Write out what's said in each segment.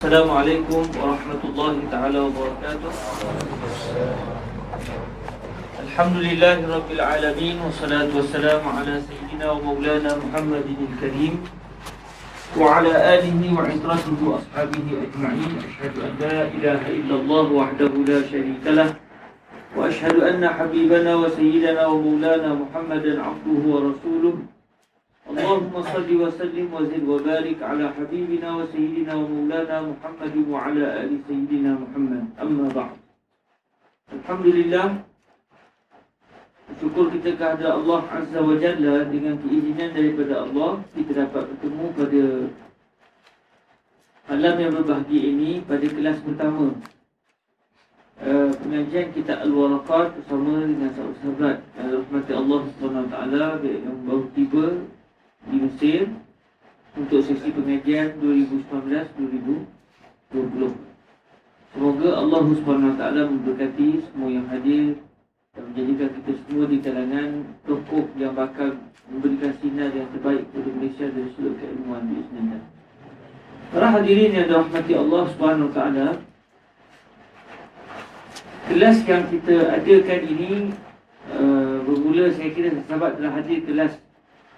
Assalamualaikum warahmatullahi taala wabarakatuh. Alhamdulillahi rabbil alamin, wassalatu wassalamu ala sayyidina wa maulana Muhammadin al-karim wa ala alihi wa itratihi wa ashabihi ajma'in. Asyhadu an la ilaha illallah wahdahu la syarika lah wa asyhadu anna habibana wa sayyidana wa maulana Muhammadan abduhu wa rasuluh. Allahumma salli wa sallim wa zid wa barik ala habibina wa sayyidina wa maulana Muhammad wa ala ali sayyidina Muhammad. Amma ba'd. Alhamdulillah, syukur kita kepada Allah Azza wa Jalla. Dengan keizinan daripada Allah, kita dapat bertemu pada malam yang berbahagia ini, pada kelas pertama pengajian kitab Al-Waraqat bersama dengan sahabat-sahabat rahmati Allah SWT yang baru tiba di Mesir untuk sesi pengajian 2019-2020. Semoga Allah SWT memberkati semua yang hadir dan menjadikan kita semua di kalangan tokoh yang bakal memberikan sinar yang terbaik kepada Malaysia dan seluruh keilmuan biiznillah. Para hadirin yang dirahmati Allah SWT, kelas yang kita adakan ini bermula, saya kira sahabat telah hadir kelas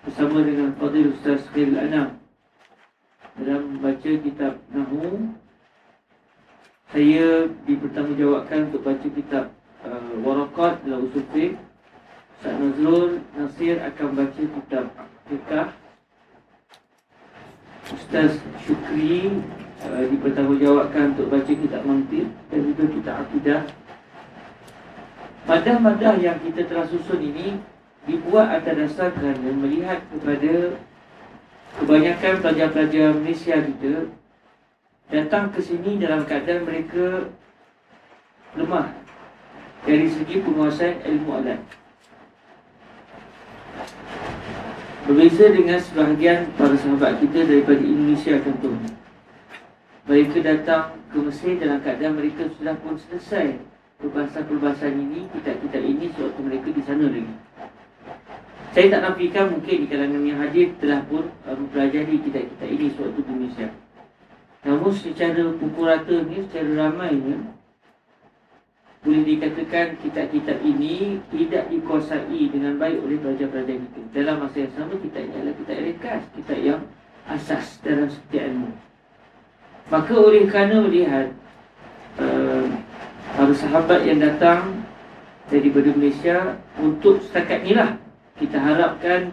bersama dengan Fadil Ustaz Khairul Anam dalam membaca kitab Nahu. Saya dipertanggungjawabkan untuk baca kitab Waraqat dalam usul fiqh. Ustaz Nazrul Nasir akan baca kitab Fiqh. Ustaz Syukri dipertanggungjawabkan untuk baca kitab Mantiq dan juga kitab Akidah. Madah-madah yang kita telah susun ini dibuat atas dasar kerana melihat kepada kebanyakan pelajar-pelajar Malaysia kita datang ke sini dalam keadaan mereka lemah dari segi penguasaan ilmu alat. Berbeza dengan sebahagian para sahabat kita daripada Indonesia contohnya. Mereka datang ke Mesir dalam keadaan mereka sudah pun selesai perbahasan-perbahasan ini, kitab-kitab ini sewaktu mereka di sana lagi. Saya tak nafikan mungkin di kalangan yang hadir telah pun mempelajari kitab-kitab ini sewaktu di Malaysia. Namun secara pukul rata ni, secara ramainya, boleh dikatakan kitab-kitab ini tidak dikuasai dengan baik oleh pelajar-pelajar kita. Dalam masa yang sama, kitab ini adalah kitab ringkas, kitab yang asas dalam setiap ilmu. Maka oleh kerana melihat para sahabat yang datang daripada Malaysia, untuk setakat ni lah, kita harapkan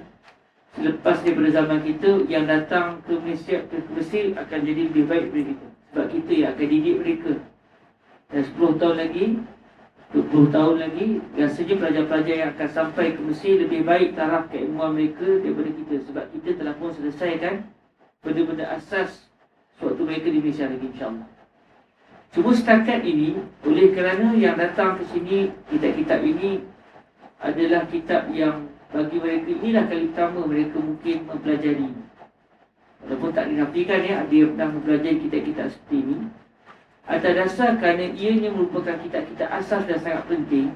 selepas daripada zaman kita yang datang ke Malaysia, ke Mesir akan jadi lebih baik daripada kita. Sebab kita yang akan didik mereka. Dan 10 tahun lagi, 20 tahun lagi, rasanya pelajar-pelajar yang akan sampai ke Mesir lebih baik taraf keilmuan mereka daripada kita. Sebab kita telah pun selesaikan benda-benda asas sewaktu mereka di Malaysia lagi, insyaAllah. Cuma setakat ini, oleh kerana yang datang ke sini, kitab-kitab ini adalah kitab yang bagi mereka inilah kali pertama mereka mungkin mempelajari. Walaupun tak dinafikan ya, dia pernah mempelajari kitab-kitab seperti ini. Atas dasar kerana ianya merupakan kitab-kitab asas dan sangat penting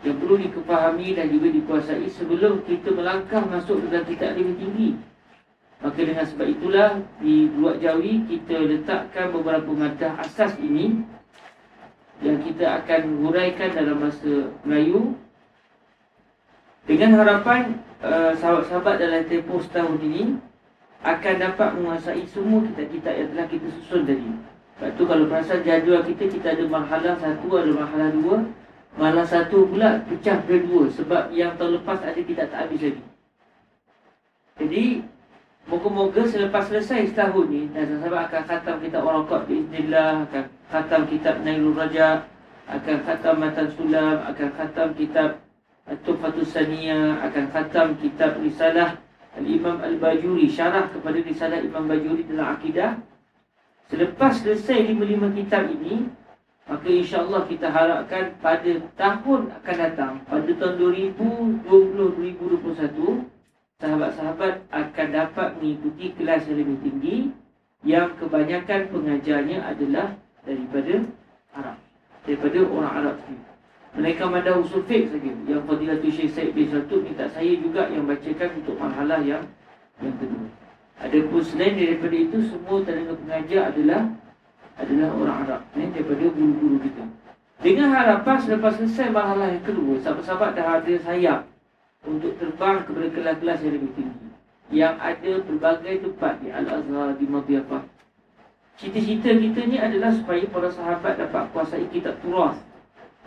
yang perlu dikepahami dan juga dikuasai sebelum kita melangkah masuk dalam kitab lebih tinggi. Maka dengan sebab itulah di Luak Jawi kita letakkan beberapa madah asas ini yang kita akan huraikan dalam bahasa Melayu, dengan harapan sahabat-sahabat dalam tempoh setahun ini akan dapat menguasai semua kitab-kitab yang telah kita susun tadi. Sebab tu kalau perasan jadual kita ada marhalah 1, ada marhalah 2. Marhalah 1 pula pecah ke 2 sebab yang tahun lepas ada kita tak habis lagi. Jadi moga-moga selepas selesai setahun ni, dan sahabat akan khatam kitab Waraqat biiznillah, akan khatam kitab Nailul Raja, akan khatam Matan Sulam, akan khatam kitab Tuhfatus Saniyah, akan khatam kitab Risalah Al-Imam Al-Bajuri, syarah kepada Risalah Imam Bajuri dalam Akidah. Selepas selesai 5 kitab ini, maka insya-Allah kita harapkan pada tahun akan datang, pada tahun 2020-2021, sahabat-sahabat akan dapat mengikuti kelas yang lebih tinggi yang kebanyakan pengajarnya adalah daripada Arab, daripada orang Arab sendiri. Mereka madah usul fiqh saja. Yang Fadilatul Syekh Said bin Saltuk minta saya juga yang bacakan untuk marhalah yang kedua. Adapun selain daripada itu, semua tenaga pengajar adalah adalah orang Arab, daripada guru-guru kita. Dengan harapan selepas selesai marhalah yang kedua, sahabat-sahabat dah ada sayap untuk terbang kepada kelas-kelas yang lebih tinggi, yang ada pelbagai tempat di Al-Azhar, di Madhiyafah. Cita-cita kita ni adalah supaya para sahabat dapat kuasai kitab turas,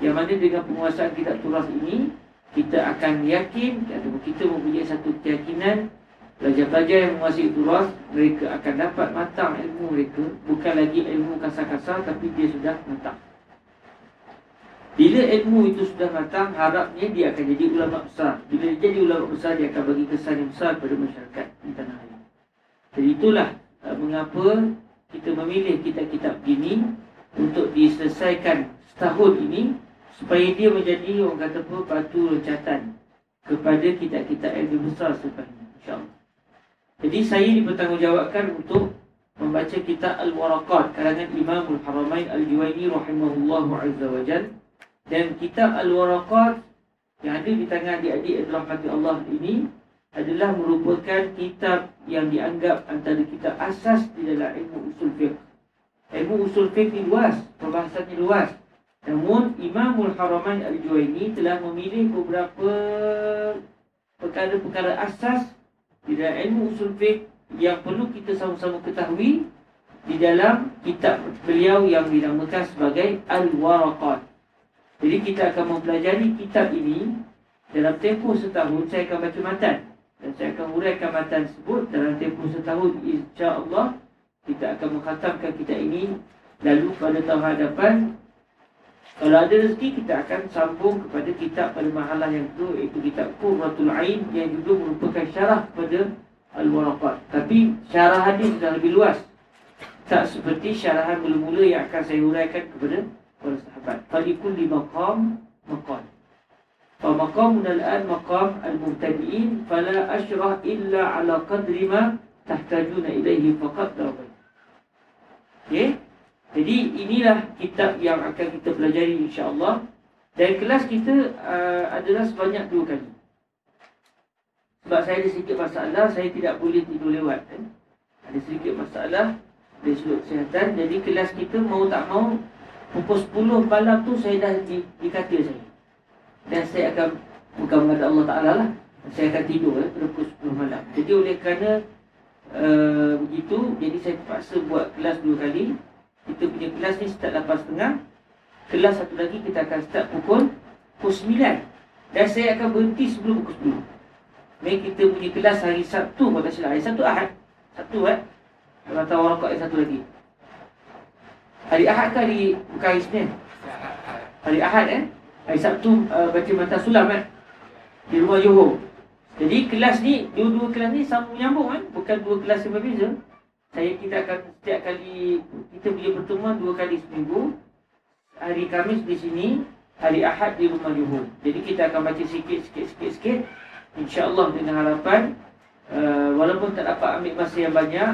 yang mana dengan penguasaan kitab turas ini, kita akan yakin, atau kita mempunyai satu keyakinan, pelajar-pelajar yang menguasai turas, mereka akan dapat matang ilmu mereka. Bukan lagi ilmu kasar-kasar, tapi dia sudah matang. Bila ilmu itu sudah matang, harapnya dia akan jadi ulama besar. Bila dia jadi ulama besar, dia akan bagi kesan yang besar pada masyarakat di tanah air. Jadi itulah mengapa kita memilih kitab-kitab ini untuk diselesaikan setahun ini, supaya dia menjadi, orang kata apa, batu loncatan kepada kitab-kitab ilmu besar selepas ini, insyaAllah. Jadi saya dipertanggungjawabkan untuk membaca kitab Al-Waraqat karangan Imamul Haramain Al-Juwaini rahimahullahu azza wa jal. Dan kitab Al-Waraqat yang ada di tangan adik-adik yang dirahmati Allah ini adalah merupakan kitab yang dianggap antara kitab asas di dalam ilmu usul fiqh. Ilmu usul fiqh ni luas, perbahasannya luas. Namun Imamul Haramain Al-Juwaini telah memilih beberapa perkara-perkara asas di dalam ilmu usul fiqh yang perlu kita sama-sama ketahui di dalam kitab beliau yang dinamakan sebagai Al-Waraqat. Jadi kita akan mempelajari kitab ini dalam tempoh setahun. Saya akan baca matan dan saya akan huraikan matan tersebut dalam tempoh setahun. InsyaAllah kita akan mengkhatamkan kitab ini. Lalu pada tahun hadapan, kalau ada rezeki, kita akan sambung kepada kitab pada mahalah yang kedua, iaitu kitab Qurratul Ain, yang juga merupakan syarah kepada Al-Waraqat. Tapi syarah hadis sudah lebih luas, tak seperti syarahan mula-mula yang akan saya huraikan kepada para sahabat. Falikulli maqam maqal. Fa maqamuna al-an maqam al-mubtadi'in, fala asyrah illa ala qadri ma tahtajuna ilaihi faqat darabay. Okay? Jadi inilah kitab yang akan kita pelajari insya-Allah. Dan kelas kita adalah sebanyak 2 kali. Sebab saya ada sedikit masalah, saya tidak boleh tidur lewat. Ada sedikit masalah dari sudut kesihatan. Jadi kelas kita mau tak mau, pukul 10 malam tu saya dah di katil saya. Dan saya akan, bukan mengatakan Allah Ta'ala lah, saya akan tidur pukul 10 malam. Jadi oleh kerana begitu, jadi saya terpaksa buat kelas 2 kali. Kita punya kelas ni start 8.30. Kelas satu lagi kita akan start pukul 9. Dan saya akan berhenti sebelum pukul 10. Mereka kita punya kelas hari Sabtu, kalau tak silap. Hari Sabtu Ahad. Sabtu Kalau tahu Waraqat yang satu lagi. Hari Ahad ke hari, bukan hari Senin? Hari Ahad Hari Sabtu baca mata sulam di rumah Johor. Jadi kelas ni, dua-dua kelas ni sambung nyambung bukan 2 kelas yang berbeza. Kita akan setiap kali kita punya pertemuan 2 kali seminggu. Hari Khamis di sini, hari Ahad di rumah Johor. Jadi kita akan baca sikit-sikit InsyaAllah dengan harapan walaupun tak dapat ambil masa yang banyak,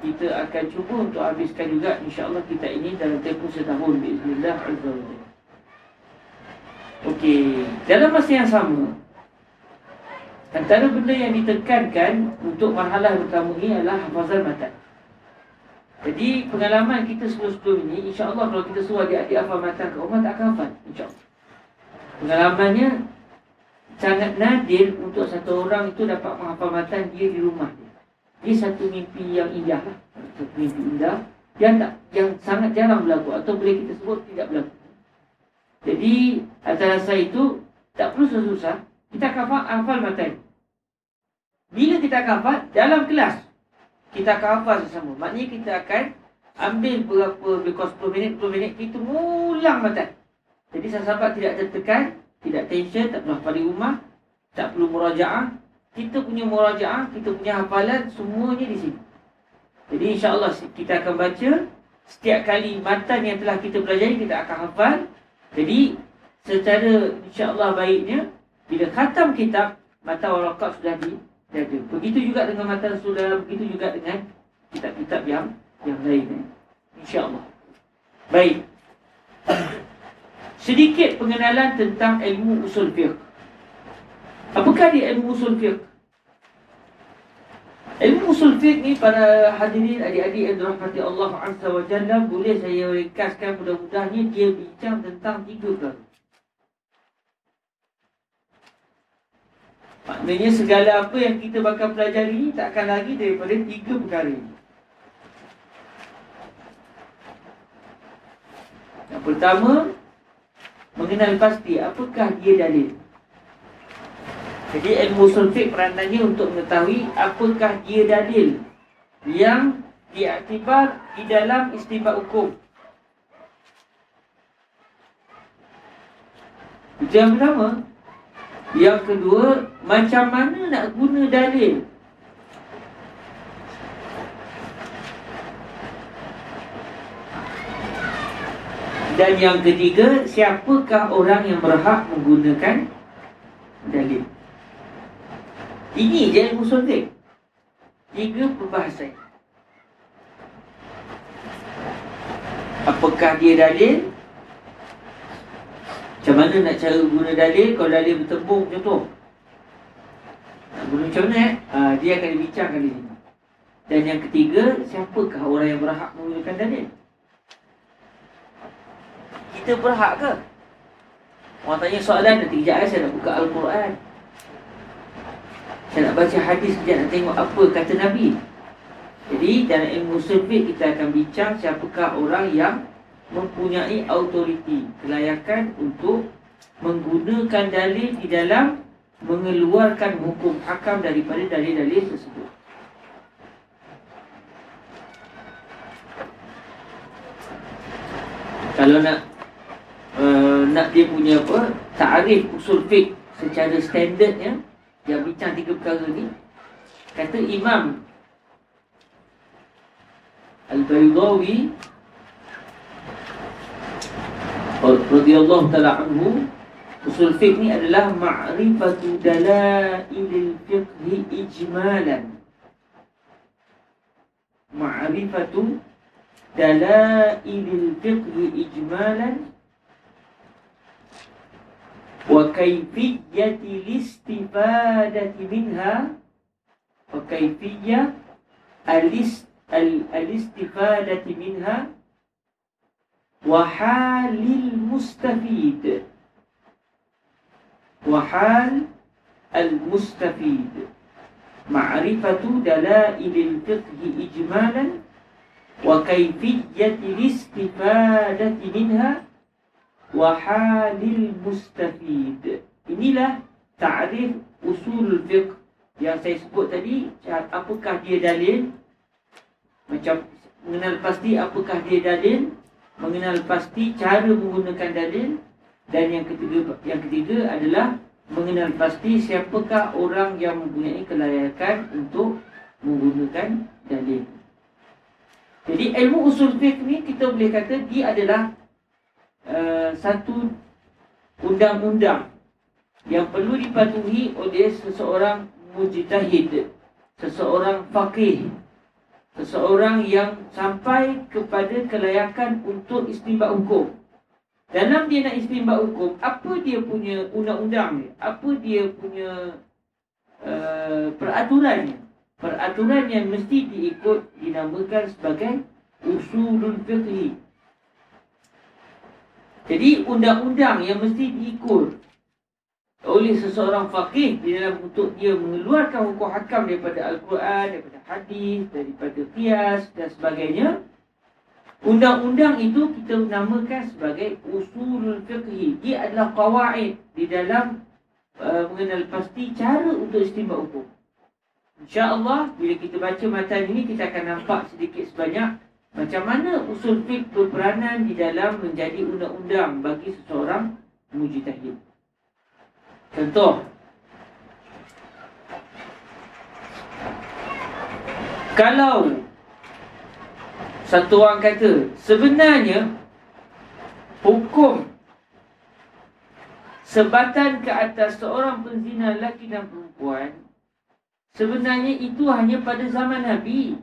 kita akan cuba untuk habiskan juga insyaAllah kita ini dalam tempoh setahun biiznillah azza wa jalla. Okey, dalam masa yang sama, antara benda yang ditekankan untuk marhalah pertama ini adalah hafazan matan. Jadi pengalaman kita sebelum-sebelum ini, insyaAllah kalau kita suruh adik-adik hafal matan ke rumah, tak akan hafal, insyaAllah. Pengalamannya sangat nadir untuk satu orang itu dapat menghafal matan dia di rumah dia. Dia satu mimpi yang indah lah. Satu mimpi indah yang sangat jarang berlaku, atau boleh kita sebut tidak berlaku. Jadi antara saya itu tak perlu susah-susah, kita akan hafal matan. Bila kita akan hafal dalam kelas, kita akan hafal sesama. Maknanya kita akan ambil berapa, lebih kurang 10 minit kita ulang matan. Jadi sahabat tidak tertekan, tidak tension, tak perlu hafal di rumah, tak perlu murajaah. Kita punya murajaah, kita punya hafalan, semuanya di sini. Jadi insyaAllah kita akan baca setiap kali matan yang telah kita pelajari, kita akan hafal. Jadi secara insyaAllah baiknya, bila khatam kitab, matan Waraqat sudah dijaga. Begitu juga dengan matan saudara, begitu juga dengan kitab-kitab yang lain. InsyaAllah. Baik. Sedikit pengenalan tentang ilmu usul fiqh. Apakah dia ilmu usul fiqh? Ilmu usul fiqh ni, para hadirin adik-adik yang dirahmati Allah Azza wa Jalla, boleh saya ringkaskan mudah-mudahnya dia bincang tentang 3 perkara. Maknanya segala apa yang kita bakal pelajari ni takkan lagi daripada 3 perkara ini. Yang pertama, mengenal pasti apakah dia dalil. Jadi ilmu usul fiqh peranannya untuk mengetahui apakah dia dalil yang diiktibar di dalam istinbat hukum. Itu yang pertama. Yang kedua, macam mana nak guna dalil. Dan yang ketiga, siapakah orang yang berhak menggunakan dalil. Ini je ilmu usul fiqh. 3 perbahasan. Apakah dia dalil? Macam mana nak cara guna dalil? Kalau dalil bertembung contoh, nak guna macam mana? Dia akan dibincangkan di sini. Dan yang ketiga, siapakah orang yang berhak menggunakan dalil? Kita berhak ke? Orang tanya soalan, nanti kejap saya nak buka Al-Quran, saya nak baca hadis, kejap nak tengok apa kata Nabi. Jadi dalam ilmu usul fiqh kita akan bincang siapakah orang yang mempunyai autoriti, kelayakan untuk menggunakan dalil di dalam mengeluarkan hukum hakam daripada dalil-dalil tersebut. Kalau nak dia punya apa, ta'rif usul fiqh secara standardnya, yang bincang 3 perkara ni, kata Imam Al-Baydawi radhiyallahu ta'ala anhu, usul fiqh ni adalah ma'rifatu dalailil fiqhi ijmalan. Ma'rifatu dalailil fiqhi ijmalan wa kayfiyyati listifadati minha, wa kayfiyyah al-istifadati minha wa halil mustafid, wa hal al-mustafid. Ma'rifatu dalailil fiqhi ijmalan wa kayfiyyati listifadati minha wa halil mustafid. Inilah ta'rif usul fiqh yang saya sebut tadi. Apakah dia dalil, macam mengenal pasti apakah dia dalil, mengenal pasti cara menggunakan dalil, dan yang ketiga adalah mengenal pasti siapakah orang yang mempunyai kelayakan untuk menggunakan dalil. Jadi ilmu usul fiqh ni kita boleh kata dia adalah satu undang-undang yang perlu dipatuhi oleh seseorang mujtahid, seseorang faqih, seseorang yang sampai kepada kelayakan untuk istinbat hukum. Dalam dia nak istinbat hukum, apa dia punya undang-undang dia, apa dia punya peraturannya. Peraturan yang mesti diikut dinamakan sebagai usulul fiqh. Jadi undang-undang yang mesti diikut oleh seseorang faqih di dalam untuk dia mengeluarkan hukum hakam daripada Al-Quran, daripada hadis, daripada qiyas dan sebagainya. Undang-undang itu kita namakan sebagai usulul fiqh. Dia adalah qawaid di dalam mengenal pasti cara untuk istinbat hukum. InsyaAllah bila kita baca matan ini, kita akan nampak sedikit sebanyak macam mana usul fiqh berperanan di dalam menjadi undang-undang bagi seseorang mujtahid. Contoh, kalau satu orang kata sebenarnya hukum sebatan ke atas seorang penzina lelaki dan perempuan, sebenarnya itu hanya pada zaman Nabi,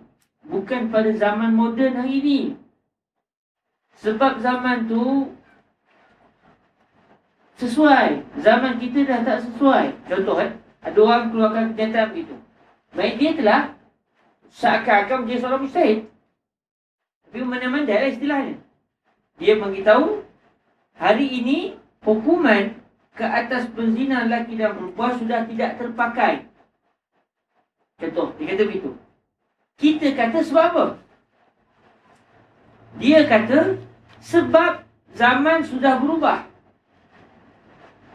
bukan pada zaman moden hari ini. Sebab zaman tu sesuai, zaman kita dah tak sesuai. Contoh ada orang keluarkan kenyataan begitu. Baik, dia telah seakan-akan menjadi seorang mujtahid. Tapi mana-mana lah istilahnya. Dia beritahu hari ini hukuman ke atas penzina lelaki dan perempuan sudah tidak terpakai. Contoh, dia kata begitu. Kita kata sebab apa? Dia kata sebab zaman sudah berubah.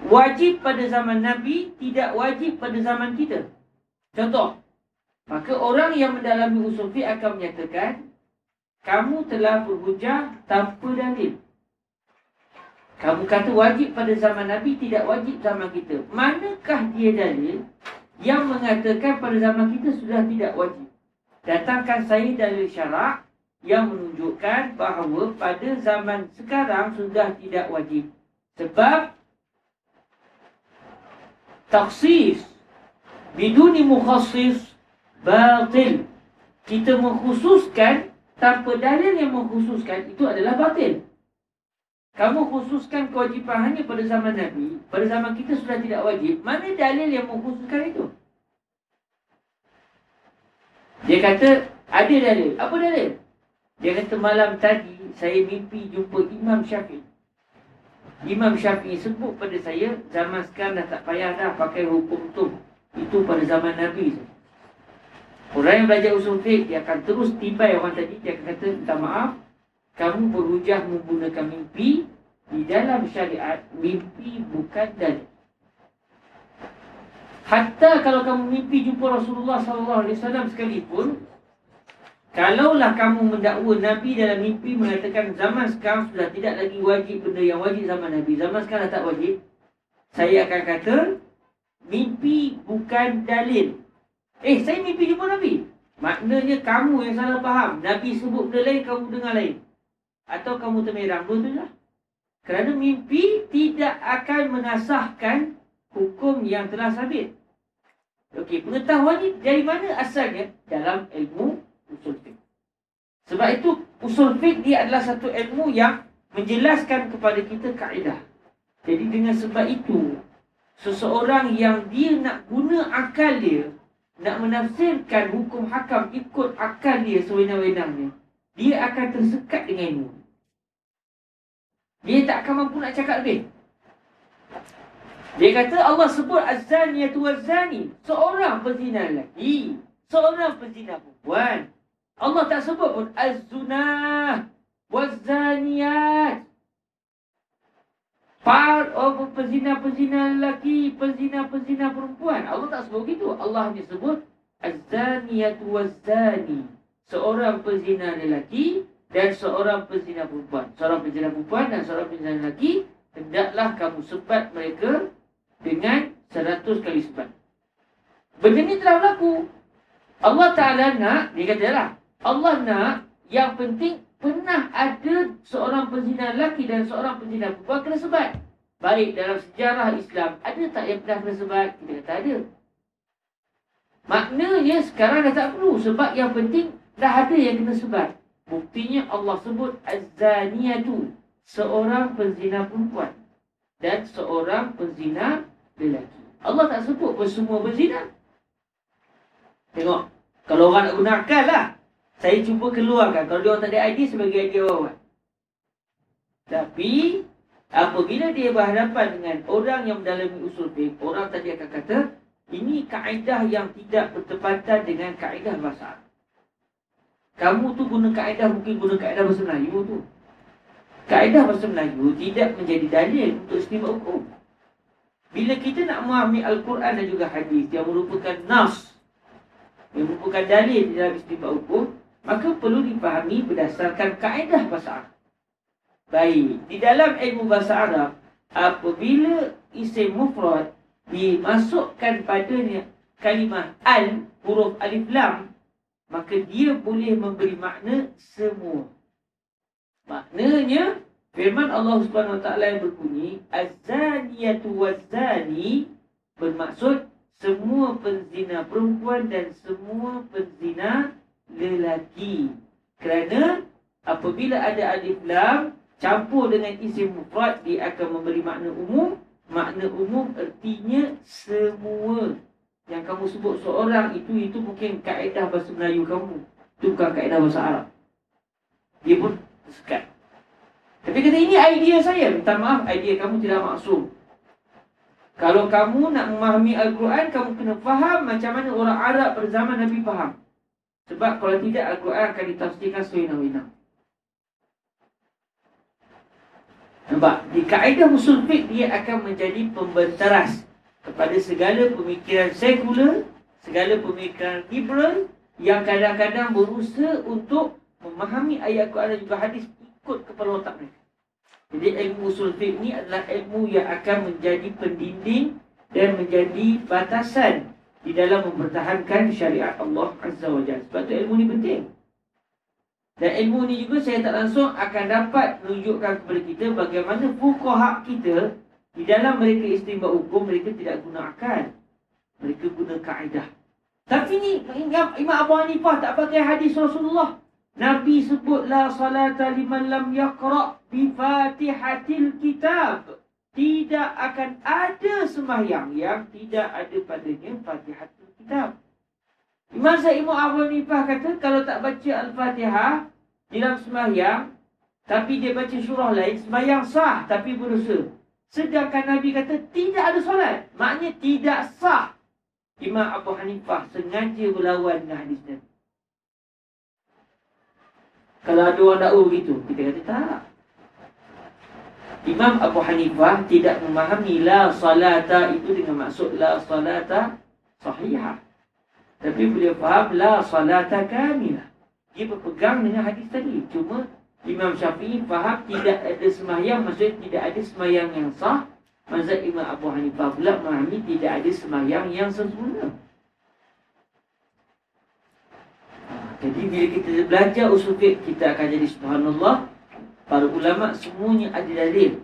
Wajib pada zaman Nabi, tidak wajib pada zaman kita. Contoh, maka orang yang mendalami usul fiqh akan menyatakan kamu telah berhujah tanpa dalil. Kamu kata wajib pada zaman Nabi, tidak wajib zaman kita. Manakah dia dalil yang mengatakan pada zaman kita sudah tidak wajib? Datangkan saya dalil syarak yang menunjukkan bahawa pada zaman sekarang sudah tidak wajib. Sebab takhsis biduni mukhassis batil. Kita mengkhususkan tanpa dalil yang mengkhususkan, itu adalah batil. Kamu khususkan kewajipan hanya pada zaman Nabi, pada zaman kita sudah tidak wajib. Mana dalil yang mengkhususkan itu? Dia kata ada dalil. Apa dalil? Dia kata malam tadi saya mimpi jumpa Imam Syafi'i. Imam Syafi'i sebut pada saya, zaman sekarang dah tak payah dah pakai hukum tu. Itu pada zaman Nabi. Orang yang belajar usul fiqh, dia akan terus tibai orang tadi. Dia akan kata, minta maaf, kamu berhujah menggunakan mimpi. Di dalam syariat, mimpi bukan dalil. Hatta kalau kamu mimpi jumpa Rasulullah SAW sekalipun, kalaulah kamu mendakwa Nabi dalam mimpi mengatakan zaman sekarang sudah tidak lagi wajib benda yang wajib zaman Nabi, zaman sekarang tak wajib, saya akan kata mimpi bukan dalil. Saya mimpi jumpa Nabi. Maknanya kamu yang salah faham. Nabi sebut benda lain, kamu dengar lain. Atau kamu termerang. Dua tu lah. Kerana mimpi tidak akan menasahkan hukum yang telah sabit. Okey, pengetahuan ni dari mana asalnya? Dalam ilmu usul fiqh. Sebab itu usul fiqh dia adalah satu ilmu yang menjelaskan kepada kita kaedah. Jadi dengan sebab itu, seseorang yang dia nak guna akal dia, nak menafsirkan hukum hakam ikut akal dia sewenang-wenangnya, dia akan tersekat dengan ilmu. Dia tak akan mampu nak cakap lebih. Dia kata Allah sebut az-zaniyatu waz-zani, seorang pezina lelaki, seorang pezina perempuan. Allah tak sebut pun az-zunah waz-zaniyat. Part of pezina-pezina lelaki, pezina-pezina perempuan. Allah tak sebut begitu. Allah hanya sebut az-zaniyatu waz-zani, seorang pezina lelaki dan seorang pezina perempuan. Seorang pezina perempuan dan seorang pezina lelaki, hendaklah kamu sebat mereka dengan 100 kali sebat. Benda ni telah berlaku. Allah Ta'ala nak, dia kata lah, Allah nak yang penting pernah ada seorang pezina lelaki dan seorang pezina perempuan kena sebat. Baik dalam sejarah Islam, ada tak yang pernah kena sebat? Kita kata ada. Maknanya sekarang dah tak perlu, sebab yang penting dah ada yang kena sebat. Buktinya Allah sebut az-zaniyatu, seorang pezina perempuan dan seorang pezina lelaki. Allah tak sebut pun semua berzina. Tengok, kalau orang nak guna akal lah, saya cuba keluarkan. Kalau dia orang tak ada idea, sebagai idea orang. Tapi apabila dia berhadapan dengan orang yang mendalami usul fiqh, orang tadi akan kata ini kaedah yang tidak bertepatan dengan kaedah bahasa Arab. Kamu tu guna kaedah, mungkin guna kaedah bahasa Melayu tu. Kaedah bahasa Melayu tidak menjadi dalil untuk istimbat hukum. Bila kita nak memahami Al-Quran dan juga hadis yang merupakan nas, yang merupakan dalil dalam istimbat hukum, maka perlu dipahami berdasarkan kaedah bahasa Arab. Baik, di dalam ilmu bahasa Arab, apabila isim mufrad dimasukkan padanya kalimah al, huruf alif lam, maka dia boleh memberi makna semua. Maknanya firman Allah Subhanahu Wa Taala yang berbunyi az-zaniyatu waz-zani bermaksud semua penzina perempuan dan semua penzina lelaki. Kerana apabila ada alif lam campur dengan isim mufrad, dia akan memberi makna umum. Makna umum artinya semua. yang kamu sebut seorang itu mungkin kaedah bahasa Melayu kamu. Itu bukan kaedah bahasa Arab. Dia pun tersekat. Tapi kata ini idea saya. Minta maaf, idea kamu tidak maksum. Kalau kamu nak memahami Al-Quran, kamu kena faham macam mana orang Arab pada zaman Nabi faham. Sebab kalau tidak, Al-Quran akan ditafsirkan sewenang-wenang. Nampak? Di kaedah usul fiqh, dia akan menjadi pembenteras kepada segala pemikiran sekular, segala pemikiran liberal yang kadang-kadang berusaha untuk memahami ayat Quran dan juga hadis ikut kepala otak mereka. Jadi ilmu usul fiqh ni adalah ilmu yang akan menjadi pendinding dan menjadi batasan di dalam mempertahankan syariat Allah Azza wa Jalla. Sebab tu ilmu ni penting. Dan ilmu ni juga saya tak langsung akan dapat menunjukkan kepada kita bagaimana fuqaha kita di dalam mereka istinbat hukum, mereka tidak guna akal. Mereka guna kaedah. Tapi ni Imam Abu Hanifah tak pakai hadis Rasulullah. Nabi sebut la salata liman lam yaqra' bi Fatihatil Kitab. Tidak akan ada sembahyang yang tidak ada padanya Fatihatul Kitab. Imam Abu Hanifah kata kalau tak baca Al-Fatihah dalam sembahyang, tapi dia baca surah lain, sembahyang sah tapi berdosa. Sedangkan Nabi kata tidak ada solat, maknanya tidak sah. Imam Abu Hanifah sengaja berlawan dengan hadis Nabi. Kalau ada orang dakwa begitu, kita kata tak. Imam Abu Hanifah tidak memahami la salata itu dengan maksud la salata sahihah. Tapi beliau faham la salata kamilah. Dia berpegang dengan hadis tadi. Cuma Imam Syafi'i faham tidak ada sembahyang, maksudnya tidak ada sembahyang yang sah. Mazhab Imam Abu Hanifah pula memahami tidak ada sembahyang yang sempurna. Jadi bila kita belajar usul fiqh, kita akan jadi subhanallah, para ulama semuanya ada dalil.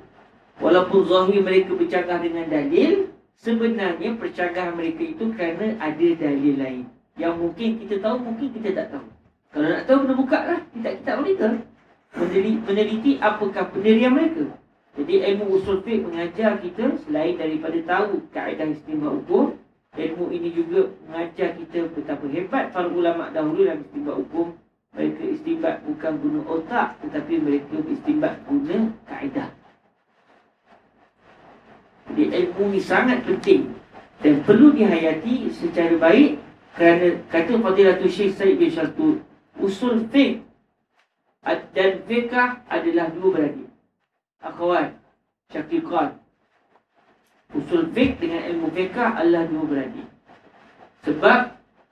Walaupun zahir mereka bercanggah dengan dalil, sebenarnya percanggahan mereka itu kerana ada dalil lain yang mungkin kita tahu, mungkin kita tak tahu. Kalau nak tahu, kena buka lah kitab-kitab mereka, meneliti apakah pendirian mereka. Jadi ilmu usul fiqh mengajar kita, selain daripada tahu kaedah istinbat hukum, ilmu ini juga mengajar kita betapa hebat para ulama dahulu dalam istinbat hukum. Mereka istinbat bukan guna otak, tetapi mereka istinbat guna kaedah. Jadi ilmu ni sangat penting dan perlu dihayati secara baik, kerana kata Fadilatul Syekh Said bin Syartul, usul fiqh dan fiqh adalah dua beradik, akhwat, syaqiqat. Usul fiqh dengan ilmu fiqh adalah dua beradik. Sebab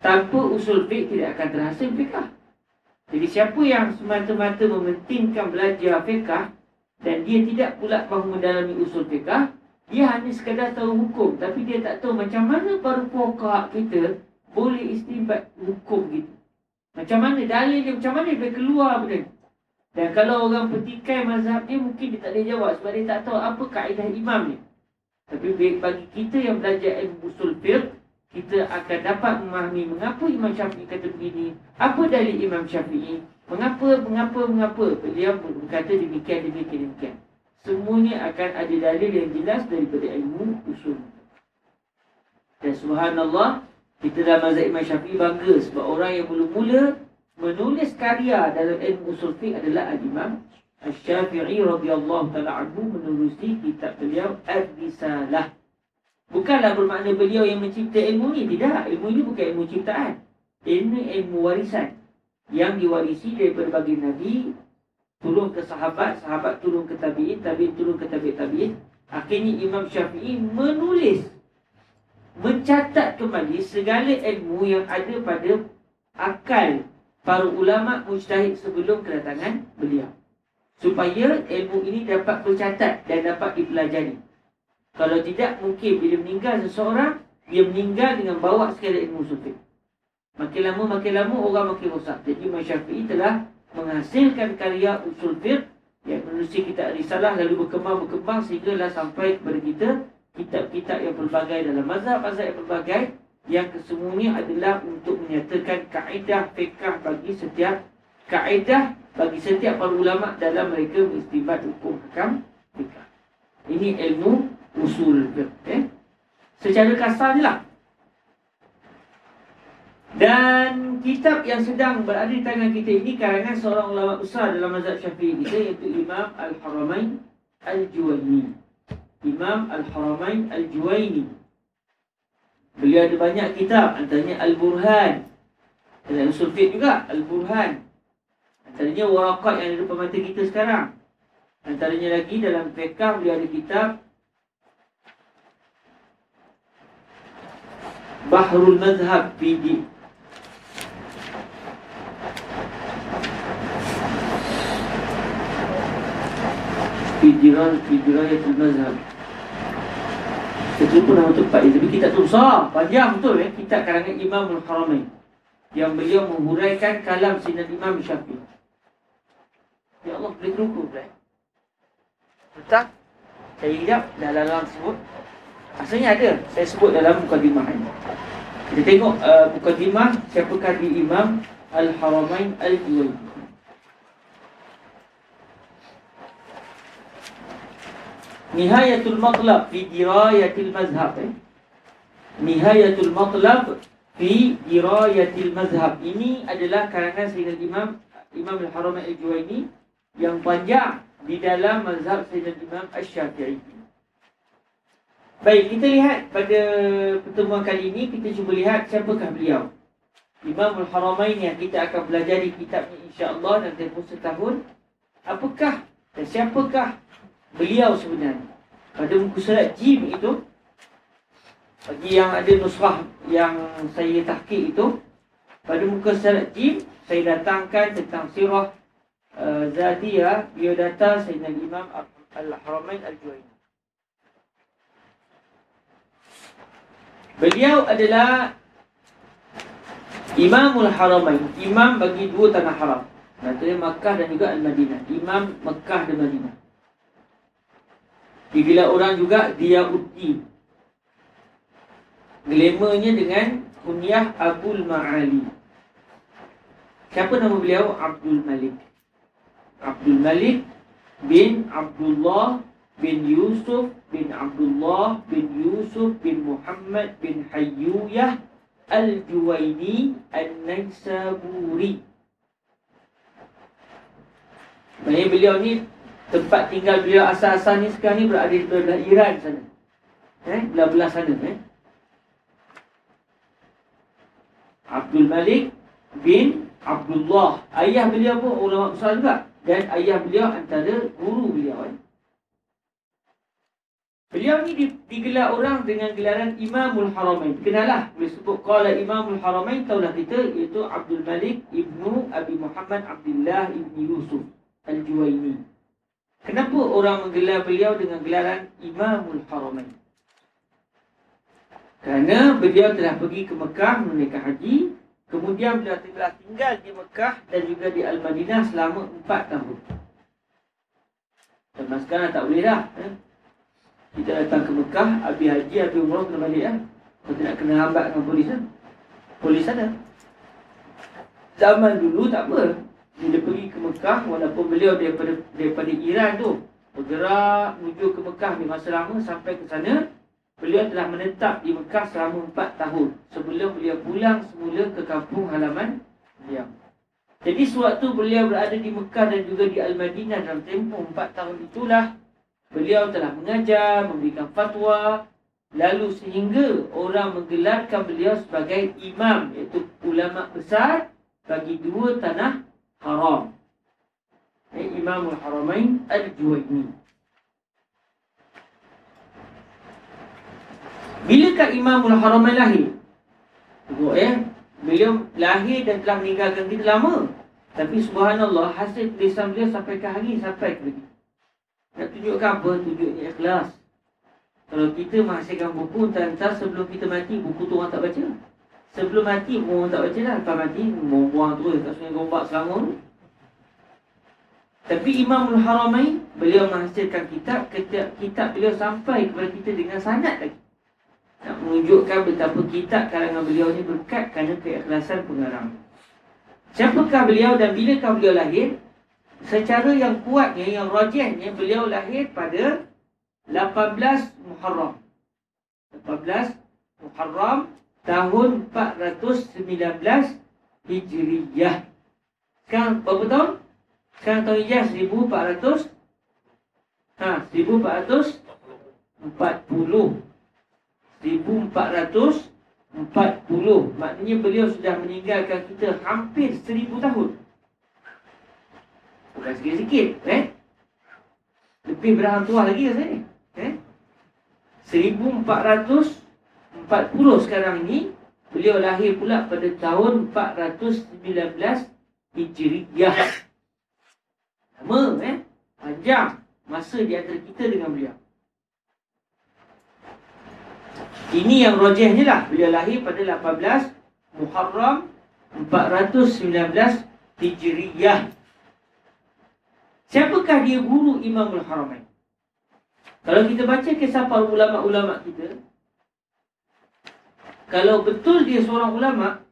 tanpa usul fiqh tidak akan terhasil fiqh. Jadi siapa yang semata-mata mementingkan belajar fiqh dan dia tidak pula mahu mendalami usul fiqh, dia hanya sekadar tahu hukum, tapi dia tak tahu macam mana para fuqaha kita boleh istinbat hukum gitu. Macam mana dalil dia, macam mana dia keluar benda. Dan kalau orang petikai mazhab dia, mungkin dia tak boleh jawab sebab dia tak tahu apa kaedah imam ni. Tapi bagi kita yang belajar ilmu usul fiqh, kita akan dapat memahami mengapa Imam Syafi'i kata begini, apa dalil Imam Syafi'i, mengapa beliau berkata demikian. Semuanya akan ada dalil yang jelas daripada ilmu usul. Dan subhanallah, kita dalam mazhab Imam Syafi'i bangga sebab orang yang mula-mula menulis karya dalam ilmu usul fiqh adalah Al-Imam Asy-Syafi'i radhiyallahu ta'ala anhu, menerusi kitab beliau Ar-Risalah. Bukanlah bermakna beliau yang mencipta ilmu ni, tidak. Ilmu ini bukan ilmu ciptaan. Ini ilmu warisan yang diwarisi daripada baginda Nabi, turun ke sahabat, sahabat turun ke tabi'in, tabi'in turun ke tabi'in. Akhirnya Imam Syafi'i menulis, mencatat kembali segala ilmu yang ada pada akal para ulama mujtahid sebelum kedatangan beliau, supaya ilmu ini dapat tercatat dan dapat dipelajari. Kalau tidak, mungkin bila meninggal seseorang, dia meninggal dengan bawa segala ilmu usul fiqh. Makin lama orang makin rosak. Jadi Imam Syafi'i telah menghasilkan karya usul fiqh yang menulis kitab Risalah, lalu berkembang sehinggalah sampai kepada kita kitab-kitab yang pelbagai dalam mazhab-mazhab yang pelbagai, yang kesemuanya adalah untuk menyatakan kaedah fiqh bagi setiap para ulama dalam mereka mengistinbat hukum hakam fiqh. Ini ilmu usul fiqh. Secara kasar je lah. Dan kitab yang sedang berada di tangan kita ini karangan seorang ulama besar dalam mazhab Syafi'i kita, iaitu Imam Al-Haramain Al-Juwaini. Imam Al-Haramain Al-Juwaini. Beliau ada banyak kitab, antaranya Al-Burhan. Dan usul fiqh juga Al-Burhan. Antaranya waraqat yang ada di depan mata kita sekarang. Antaranya lagi dalam fiqh beliau ada kitab Bahrul Mazhab Fidirayatul Mazhab. Saya lupa nama tempat ini, tapi kitab tu besar, panjang betul kitab karangan Imam Al-Haramain, yang beliau menghuraikan kalam Sayyidina Imam Syafi'i. Ya Allah, boleh terungkup pula Betul? Saya hidup dalam sebut. Asalnya ada, saya sebut dalam mukadimah ini. Kita tengok mukadimah siapakah di Imam Al-Haramain Al-Juwaini. Nihayatul Matlab fi Dirayatil Mazhab. Nihayatul Matlab fi Dirayatil Mazhab. Ini adalah karangan Sayyidina Imam Al-Haramain Al-Juwaini yang panjang di dalam mazhab Sayyidina Imam Asy-Syafi'i. Baik, kita lihat pada pertemuan kali ini, kita cuba lihat siapakah beliau. Imam Al-Haramain yang kita akan belajar di kitabnya insya-Allah dalam tempoh setahun. Apakah dan siapakah beliau sebenarnya? Pada muka surat Jim itu, bagi yang ada nusrah yang saya tahqiq itu, pada muka surat Jim saya datangkan tentang sirah Zatiyah biodata Sayyidina Imam Al-Haramain Al-Juwaini. Beliau adalah Imamul Haramain, imam bagi dua tanah haram, maksudnya Makkah dan juga Al-Madinah. Imam Makkah dan Madinah. Digelar orang juga Diyauddin. Glamournya dengan kunyah Abul Ma'ali. Siapa nama beliau? Abdul Malik. Abdul Malik bin Abdullah bin Yusuf bin Abdullah bin Yusuf bin Muhammad bin Hayyuyah Al-Juwaini An-Naisaburi. Maksudnya beliau ni, tempat tinggal beliau asal-asal ni sekarang ni berada di belah Iran sana. Belah-belah sana. Abdul Malik bin Abdullah. Ayah beliau pun ulama besar juga. Dan ayah beliau antara guru beliau. Beliau ni digelar orang dengan gelaran Imamul Haramain. Kenalah, boleh sebut qala Imamul Haramain, taulah kita, iaitu Abdul Malik ibnu Abi Muhammad Abdullah ibni Yusuf Al-Juwaini. Kenapa orang menggelar beliau dengan gelaran Imamul Haramain? Kerana beliau telah pergi ke Mekah menunaikan haji. Kemudian beliau telah tinggal di Mekah dan juga di Al-Madinah selama 4 tahun. Dan sekarang tak boleh dah. Kita datang ke Mekah, habis haji, habis umrah, kena balik lah. Kalau tidak kena hambat dengan polis lah. Polis sana. Zaman dulu tak apa. Bila pergi ke Mekah, walaupun beliau daripada Iran tu, bergerak menuju ke Mekah di masa lama, sampai ke sana, beliau telah menetap di Mekah selama 4 tahun sebelum beliau pulang semula ke kampung halaman beliau. Jadi sewaktu beliau berada di Mekah dan juga di Al-Madinah dalam tempoh 4 tahun itulah, beliau telah mengajar, memberikan fatwa, lalu sehingga orang menggelarkan beliau sebagai imam, iaitu ulama besar bagi dua tanah haram. Imamul Haramain Al-Juwaini. Bilakah Imamul Haramain lahir? Tengok beliau lahir dan telah meninggalkan kita lama. Tapi subhanallah, hasil tulisan beliau sampai ke hari sampai ke begini. Nak tunjukkan apa? Tunjuknya ikhlas. Kalau kita menghasilkan buku, entah sebelum kita mati, buku tu orang tak baca. Sebelum mati, orang tak baca dah. Lepas mati, buang terus kat Sungai Gombak Selangor. Tapi Imamul Haramain, beliau menghasilkan kitab. Kitab beliau sampai kepada kita dengan sanad lagi. Nak menunjukkan betapa kitab karangan beliau ni berkat kerana keikhlasan pengarang. Siapakah beliau dan bilakah beliau lahir? Secara yang kuatnya, yang rajihnya, beliau lahir pada 18 Muharram. 18 Muharram tahun 419 Hijriyah. Sekarang berapa tahun? Sekarang tahun Hijriyah 1400. 1440. 1440. Maknanya beliau sudah meninggalkan kita hampir 1000 tahun. Bukan sikit-sikit, lebih berhang tua lagi rasanya. 1440 sekarang ini. Beliau lahir pula pada tahun 419 Hijriyah. Lama, panjang masa di antara kita dengan beliau. Ini yang rajihnya lah. Beliau lahir pada 18 Muharram 419 Hijriyah. Siapakah dia guru Imamul Haramain? Kalau kita baca kisah para ulama-ulama kita, kalau betul dia seorang ulama,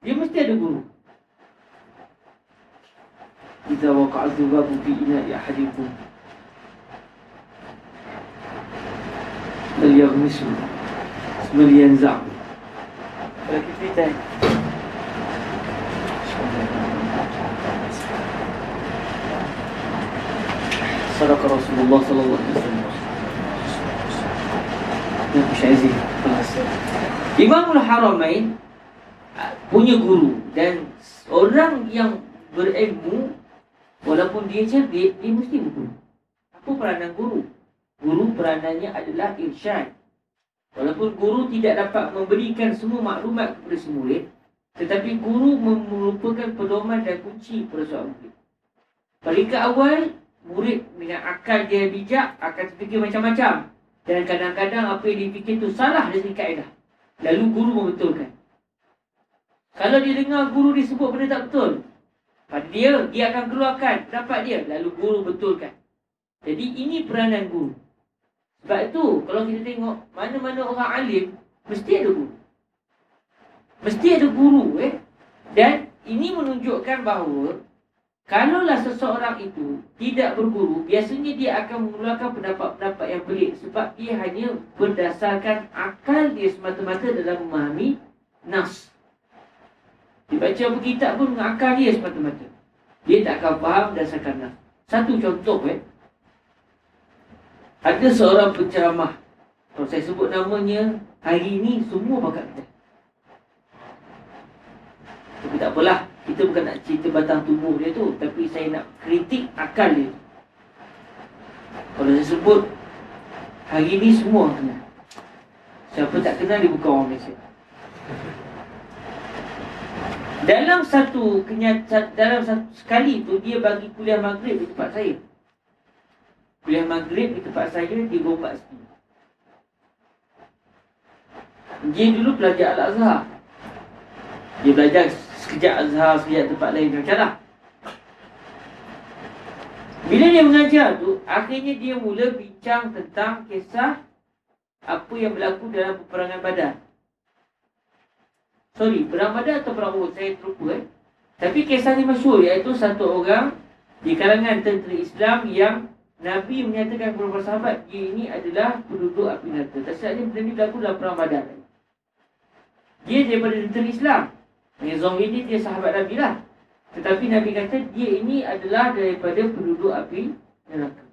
dia mesti ada guru. Idza waqa'a dhubabu fi ina'i ahadikum falyaghmisu falyanza'. Kalau kita cerita Sadaq Rasulullah sallallahu alaihi wasallam. Imamul Haramain punya guru, dan orang yang berilmu walaupun dia cerdik, dia mesti berguru. Apa peranan guru? Guru peranannya adalah irsyad. Walaupun guru tidak dapat memberikan semua maklumat kepada si murid, tetapi guru merupakan pedoman dan kunci pada seorang murid. Peringkat awal, murid dengan akal dia bijak akan terfikir macam-macam, dan kadang-kadang apa yang dia fikir itu salah dari kaedah. Lalu guru membetulkan. Kalau dia dengar guru disebut benda tak betul, pada dia akan keluarkan pendapat dia, lalu guru betulkan. Jadi ini peranan guru. Sebab itu kalau kita tengok mana-mana orang alim, mesti ada guru. Mesti ada guru. Dan ini menunjukkan bahawa kalaulah seseorang itu tidak berguru, biasanya dia akan mengeluarkan pendapat-pendapat yang pelik, sebab dia hanya berdasarkan akal dia semata-mata dalam memahami nas. Dia baca buku kitab pun dengan akal dia semata-mata. Dia tak akan faham berdasarkan nas. Satu contoh, ada seorang penceramah, kalau saya sebut namanya, hari ini semua bakat kita. Tapi tak apalah, kita bukan nak cerita batang tubuh dia tu, tapi saya nak kritik akal dia. Kalau saya sebut, hari ni semua kenal. Siapa tak kenal, dia bukan orang Malaysia. Dalam satu sekali tu, dia bagi kuliah maghrib di tempat saya. Kuliah maghrib di tempat saya di Gombak sini. Dia dulu pelajar Al-Azhar. Dia belajar sekejap Azhar, sekejap tempat lain macam lah. Bila dia mengajar tu, akhirnya dia mula bincang tentang kisah apa yang berlaku dalam peperangan Badar. Perang Badar atau perang Uhud, saya terlupa. Tapi kisah ni masyhur, iaitu satu orang di kalangan tentera Islam yang Nabi menyatakan kepada para sahabat, dia ini adalah penduduk api neraka. Tak silap benda ni berlaku dalam perang Badar. Dia daripada tentera Islam. Zahir ni dia sahabat Nabi lah. Tetapi Nabi kata dia ini adalah daripada penduduk api neraka.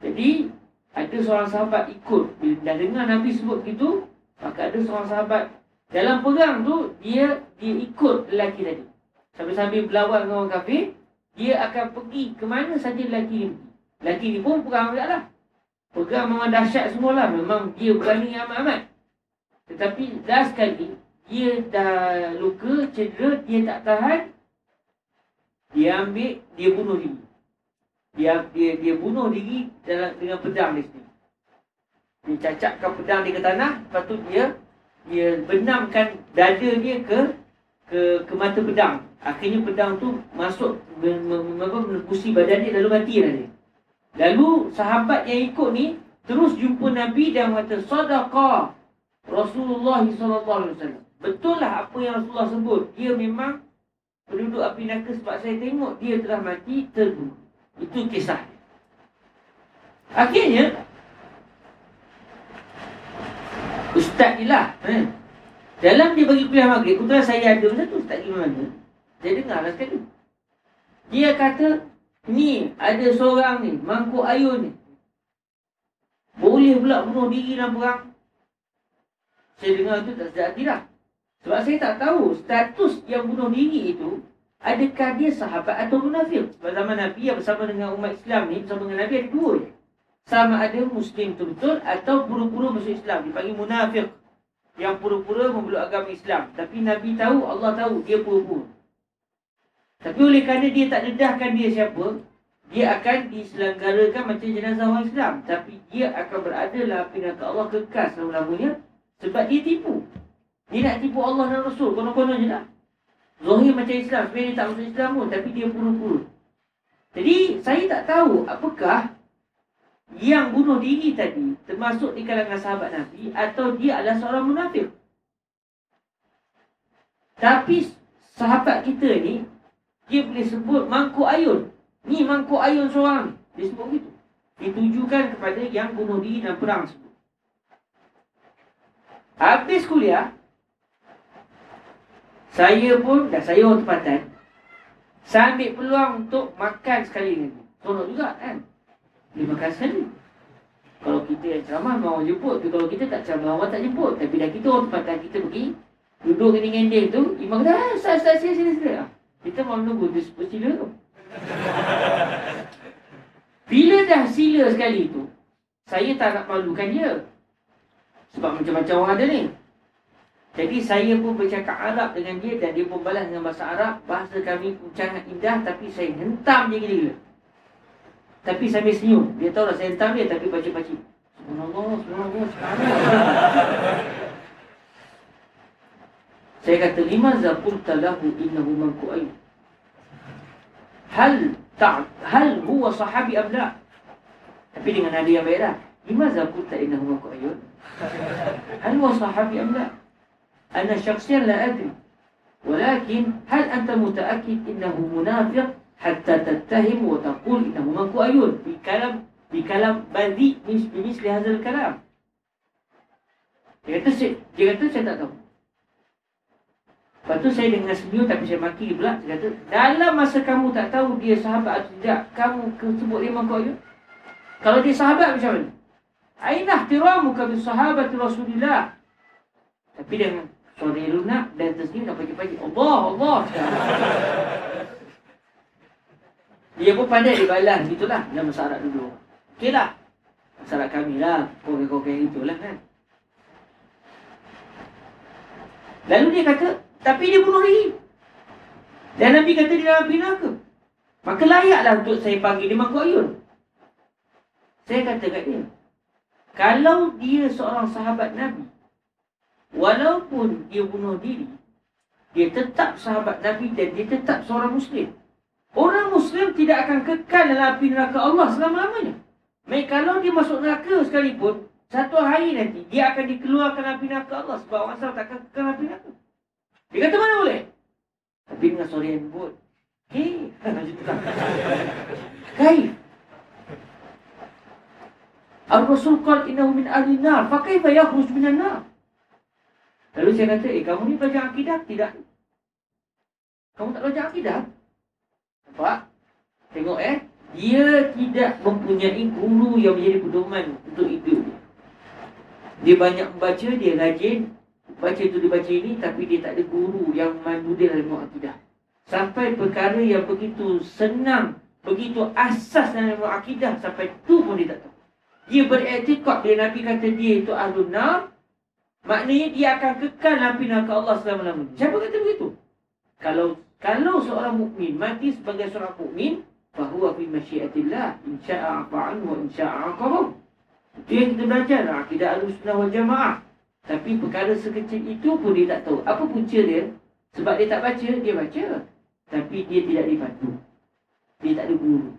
Jadi ada seorang sahabat ikut. Bila dah dengar Nabi sebut begitu, maka ada seorang sahabat dalam perang tu, dia ikut lelaki tadi. Sambil-sambil berlawan dengan orang kafir, dia akan pergi ke mana saja lelaki ni pergi. Lelaki ni pun perang juga lah. Perang memang dahsyat semualah. Memang dia berani amat-amat. Tetapi dah sekali dia dah luka, cedera, dia tak tahan, dia ambil, dia bunuh diri. Dia bunuh diri dengan pedang dia sendiri. Dia cacapkan pedang dia ke tanah, lepas tu dia benamkan dada dia ke mata pedang. Akhirnya pedang tu masuk menembusi badan dia, lalu matilah dia. Lalu sahabat yang ikut ni terus jumpa Nabi dan kata, Sadaqah Rasulullah SAW. Betul lah apa yang Rasulullah sebut. Dia memang penduduk api neraka, sebab saya tengok dia telah mati terbunuh. Itu kisah dia. Akhirnya ustaz ni lah Dalam dia bagi kuliah maghrib, kebetulan saya ada masa tu, tak pergi mana. Saya dengar lah sekali. Dia kata, ni ada seorang ni, mangkuk ayun ni, boleh pula bunuh diri dalam perang. Saya dengar tu tak sedap hati dah. Sebab saya tak tahu status yang bunuh diri itu, adakah dia sahabat atau munafik. Sebab zaman Nabi yang bersama dengan umat Islam ni, bersama dengan Nabi ada dua je. Sama ada Muslim betul-betul atau pura-pura masuk Islam. Dipanggil munafik. Yang pura-pura memeluk agama Islam. Tapi Nabi tahu, Allah tahu dia pura-pura. Tapi oleh kerana dia tak dedahkan dia siapa, dia akan diselenggarakan macam jenazah orang Islam. Tapi dia akan berada dalam api neraka Allah kekal selama-lamanya. Sebab dia tipu. Dia nak tipu Allah dan Rasul. Konon-konon je lah. Zahir macam Islam. Sebenarnya dia tak masuk Islam pun. Tapi dia pura-pura. Jadi saya tak tahu apakah yang bunuh diri tadi termasuk di kalangan sahabat Nabi atau dia adalah seorang munafik. Tapi sahabat kita ni, dia boleh sebut mangkuk ayun. Ni mangkuk ayun seorang. Dia sebut begitu. Ditujukan kepada yang bunuh diri dalam perang sebut. Habis kuliah, saya pun, dah saya orang tempatan, saya ambil peluang untuk makan sekali lagi. Tolong juga kan. Dia makan sekali. Kalau kita yang ceramah, orang jemput. Tapi kalau kita tak ceramah, orang tak jemput. Tapi dah kita orang tempatan, kita pergi duduk dengan dia tu, imam kata, Ustaz, sini. Kita mau menunggu dia sebut sila tu. Bila dah sila sekali tu, saya tak nak malukan dia. Sebab macam-macam orang ada ni. Jadi saya pun bercakap Arab dengan dia dan dia pun balas dengan bahasa Arab. Bahasa kami pun sangat indah tapi saya hentam dia gila-gila. Tapi sambil senyum. Dia tahu lah saya hentam dia tapi baca-baca. Subhanallah. Saya kata, limaza qulta lahu innahu manku ayun. Hal huwa sahabi am la? Tapi dengan nada yang baik dah. Limaza qulta innahu manku ayun? Hal huwa sahabi am la? Ana syakhsiyan la adri. Walakin hal anta mutaakkid innahu munafiq hatta tattahim wa taqul innahu manku ayun? Bi kalam badhi misli hadzal kalam. Dia kata saya tak tahu. Lepas tu saya dengan senyum tapi saya maki pula. Saya kata, dalam masa kamu tak tahu dia sahabat atau tidak, kamu sebut dia mangkuk ayun? Kalau dia sahabat macam mana? Aina ihtiramuka bi sahabati Rasulillah. Tapi dengan suara lunak dan tersenyum dan pagi-pagi, Allah. Dia pun pandai dia balas gitulah dalam bahasa Arab dulu. Okeylah. Bahasa Arab kami lah, kokek-kokek gitulah kan. Lalu dia kata, tapi dia bunuh diri. Dan Nabi kata dia dalam api neraka. Maka layaklah untuk saya panggil dia mangkuk ayun. Saya kata kat dia, kalau dia seorang sahabat Nabi, walaupun dia bunuh diri, dia tetap sahabat Nabi dan dia tetap seorang Muslim. Orang Muslim tidak akan kekal dalam api neraka Allah selama-lamanya. Baik kalau dia masuk neraka sekalipun, satu hari nanti dia akan dikeluarkan api neraka Allah. Sebab orang Islam tak akan kekal api neraka. Dia kata mana boleh? Tapi dengan suara yang lembut. Kaif. Ar-Rasul qala innahu min ahli nar, fa kaifa yakhruj minan nar? Lalu saya kata, kamu ni belajar akidah? Tidak. Kamu tak belajar akidah? Nampak? Tengok dia tidak mempunyai guru yang menjadi pedoman untuk hidup dia. Dia banyak membaca, dia rajin baca tu dia baca ini, tapi dia tak ada guru yang memandu dia dalam akidah. Sampai perkara yang begitu senang, begitu asas dalam akidah, sampai tu pun dia tak tahu. Dia beriktikad bila Nabi kata dia itu ahlun nar, maknanya dia akan kekal api neraka Allah selama-lamanya. Siapa kata begitu? Kalau seorang mukmin mati sebagai seorang mukmin, fahuwa fi masyiatillah, insya'a afa'an wa insya'a aqabah. Itu yang kita belajar akidah Ahlussunnah wal Jamaah. Tapi perkara sekecil itu pun dia tak tahu. Apa punca dia? Sebab dia tak baca, dia baca. Tapi dia tidak dipandu. Dia tak ada guru.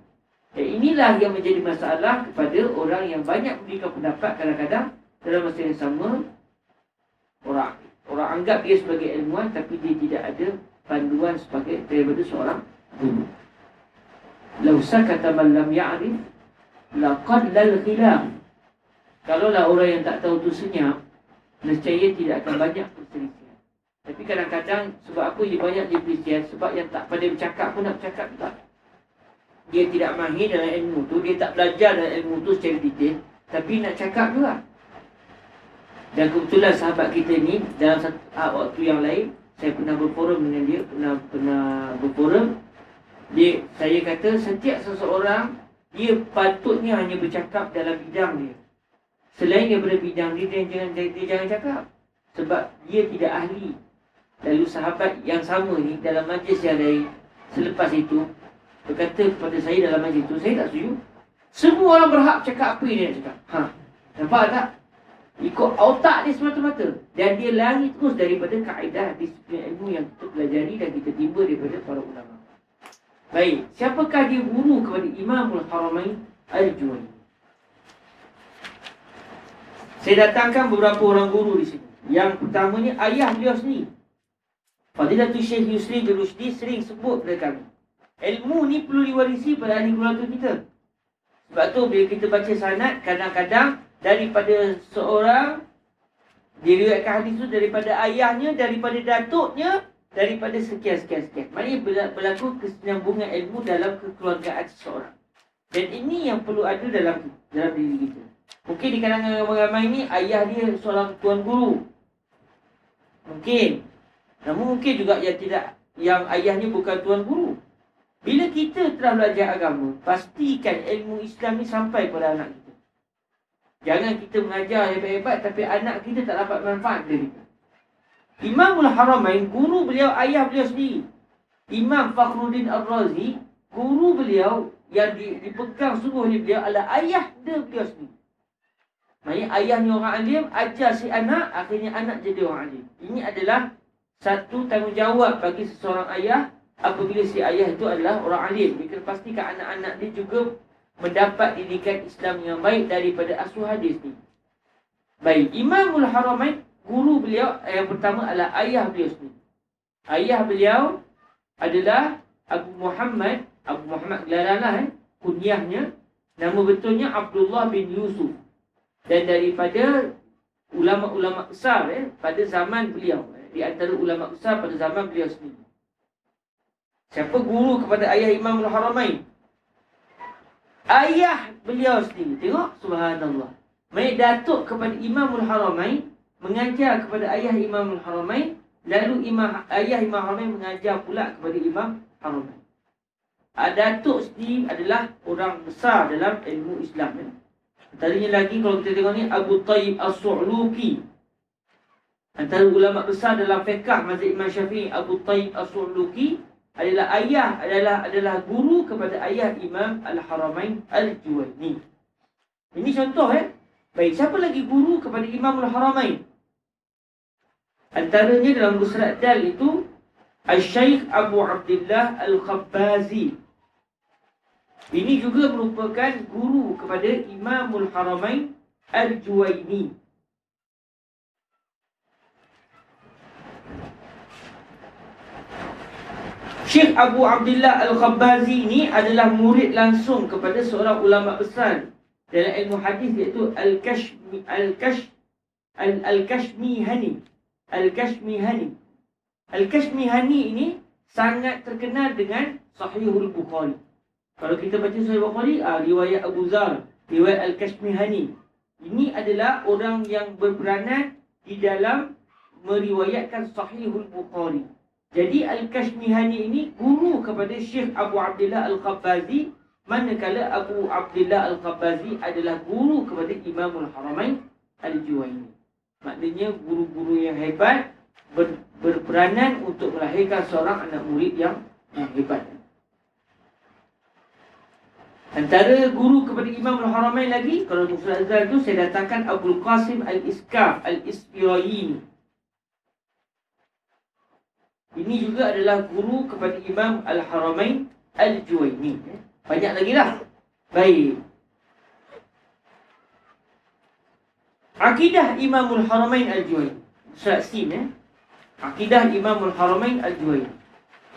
Dan inilah yang menjadi masalah kepada orang yang banyak memberikan pendapat kadang-kadang dalam masa yang sama. Orang anggap dia sebagai ilmuwan tapi dia tidak ada panduan sebagai daripada seorang guru. Lau sakata man lam ya'rif laqallal khilaf. Kalaulah orang yang tak tahu tu senyap, nescaya tidak akan banyak perselisihan. Tapi kadang-kadang sebab apa dia banyak di Perisian? Sebab yang tak pandai bercakap pun nak bercakap tak. Dia tidak mahir dalam ilmu tu, dia tak belajar dalam ilmu tu secara detail, tapi nak cakap juga. Dan kebetulan sahabat kita ni dalam satu waktu yang lain, saya pernah berforum dengan dia, pernah berforum. Saya kata setiap seseorang dia patutnya hanya bercakap dalam bidang dia. Selain daripada bidang dia jangan cakap. Sebab dia tidak ahli. Lalu sahabat yang sama ni dalam majlis yang lain selepas itu berkata kepada saya dalam majlis itu, saya tak setuju. Semua orang berhak cakap apa yang dia nak cakap. Nampak tak? Ikut otak dia semata-mata. Dan dia lari terus daripada kaedah disiplin ilmu yang kita pelajari dan kita timba daripada para ulama. Baik, siapakah dia guru kepada Imamul Haramain Al-Juwayni? Saya datangkan beberapa orang guru di sini. Yang pertamanya ayah beliau sendiri. Fadilatul Syekh Yusri bin Rushdi sering sebut kepada kami, ilmu ni perlu diwarisi pada ahli keluarga kita. Sebab tu bila kita baca sanad, kadang-kadang daripada seorang diriwayatkan hadis tu daripada ayahnya, daripada datuknya, daripada sekian. Maknanya berlaku kesinambungan ilmu dalam kekeluargaan seseorang. Dan ini yang perlu ada dalam diri kita. Mungkin di kalangan ramai-ramai ni ayah dia seorang tuan guru. Mungkin. Namun mungkin juga yang ayahnya bukan tuan guru. Bila kita telah belajar agama, pastikan ilmu Islam ni sampai pada anak kita. Jangan kita mengajar hebat-hebat tapi anak kita tak dapat manfaat dari kita. Imamul Haramain, guru beliau ayah beliau sendiri. Imam Fakhruddin Ar-Razi, guru beliau yang dipegang sungguh oleh beliau adalah ayah beliau sendiri. Maksudnya ayahnya orang alim, ajar si anak, akhirnya anak jadi orang alim. Ini adalah satu tanggungjawab bagi seseorang ayah apabila si ayah itu adalah orang alim. Dia kena pastikan anak-anak dia juga mendapat didikan Islam yang baik daripada asuhan dia sendiri. Baik, Imamul Haramain, guru beliau yang pertama adalah ayah beliau sendiri. Ayah beliau adalah Abu Muhammad gelaranlah kunyahnya, nama betulnya Abdullah bin Yusuf. Dan daripada ulama-ulama besar pada zaman beliau, di antara ulama besar pada zaman beliau sendiri. Siapa guru kepada ayah Imamul Haramain? Ayah beliau sendiri. Tengok, subhanallah. Mai datuk kepada Imamul Haramain, mengajar kepada ayah Imamul Haramain, lalu ayah Imam Haramain mengajar pula kepada Imam Haramain. Datuk sendiri adalah orang besar dalam ilmu Islam. Antaranya lagi kalau kita tengok ni Abu Tayyib As-Su'luki. Antara ulama besar dalam fiqh mazhab Imam Syafi'i, Abu Tayyib As-Su'luki adalah guru kepada ayah Imam Al-Haramain Al-Juwayni. Ini contoh Baik, siapa lagi guru kepada Imam Al-Haramain? Antaranya dalam Nusrat Dal itu Al-Syaikh Abu Abdillah Al-Khabbazi. Ini juga merupakan guru kepada Imamul Haramain Al-Juwayni. Syekh Abu Abdillah Al-Khabbazi ini adalah murid langsung kepada seorang ulama besar dalam ilmu hadis, iaitu Al-Kashmihani. Al-Kashmihani ini sangat terkenal dengan Sahihul Bukhari. Kalau kita baca Sahih Bukhari, riwayat Abu Zar, riwayat Al-Kashmihani. Ini adalah orang yang berperanan di dalam meriwayatkan Sahihul Bukhari. Jadi Al-Kashmihani ini guru kepada Syekh Abu Abdillah Al-Khabbazi, manakala Abu Abdillah Al-Khabbazi adalah guru kepada Imamul Haramain Al-Juwayni. Maknanya guru-guru yang hebat berperanan untuk melahirkan seorang anak murid yang hebat. Antara guru kepada Imam Al-Haramain lagi, kalau Nusrat Azhar itu saya datangkan Abul Qasim Al-Iskaf Al-Isfirayini. Ini juga adalah guru kepada Imam Al-Haramain Al-Juwayni. Banyak lagi lah. Baik. Akidah Imamul Haramain Al-Juwayni. Surat Sin. Akidah Imamul Haramain Al-Juwayni.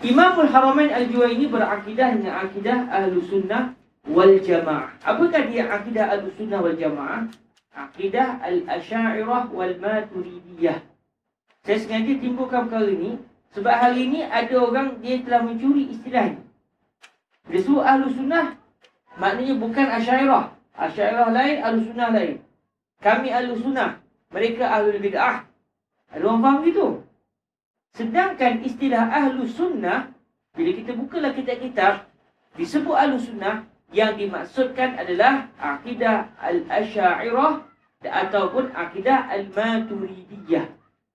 Imamul Haramain Al-Juwayni berakidah dengan akidah Ahlus Sunnah wal Jamaah. Apakah dia akidah Ahlus Sunnah wal Jamaah? Akidah Al-Asy'ariyah wal Maturidiyah. Saya sengaja timbulkan perkara ni sebab hari ni ada orang dia telah mencuri istilah ni. Dia sebut Ahlus Sunnah, maknanya bukan Asy'ariyah. Asy'ariyah lain, Ahlus Sunnah lain. Kami Ahlus Sunnah, mereka Ahlul Bid'ah. Ada orang faham gitu? Sedangkan istilah Ahlus Sunnah, bila kita bukalah kitab-kitab, disebut Ahlus Sunnah, yang dimaksudkan adalah akidah Al-Asy'ariyah ataupun akidah Al-Maturidiyah.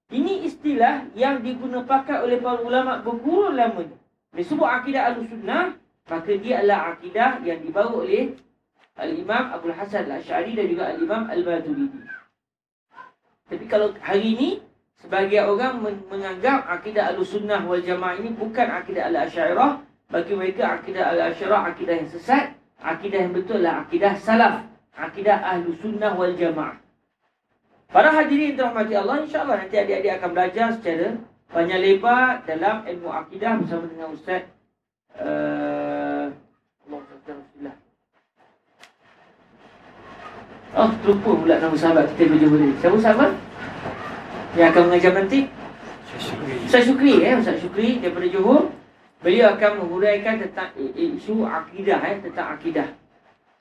Ini istilah yang digunakan oleh para ulama berkurun lamanya. Disebut akidah Ahlus Sunnah, maka dia adalah akidah yang dibawa oleh Al-Imam Abdul Hasan Al-Asy'ari dan juga Al-Imam Al-Maturidi. Tapi kalau hari ini sebagian orang menganggap akidah Ahlus Sunnah wal Jamaah ini bukan akidah Al-Asy'ariyah. Bagi mereka akidah Al-Asy'ariyah akidah yang sesat. Akidah yang betul adalah akidah salaf, akidah Ahlus Sunnah wal Jamaah. Para hadirin dirahmati Allah, insya-Allah nanti adik-adik akan belajar secara panjang lebar dalam ilmu akidah bersama dengan Ustaz Alhamdulillah. Oh, terlupa pula nama sahabat kita berjumpa tadi. Siapa sahabat yang akan mengajar nanti? Ustaz Syukri. Ustaz Syukri daripada Johor. Beliau akan menghuraikan tentang isu akidah, tentang akidah.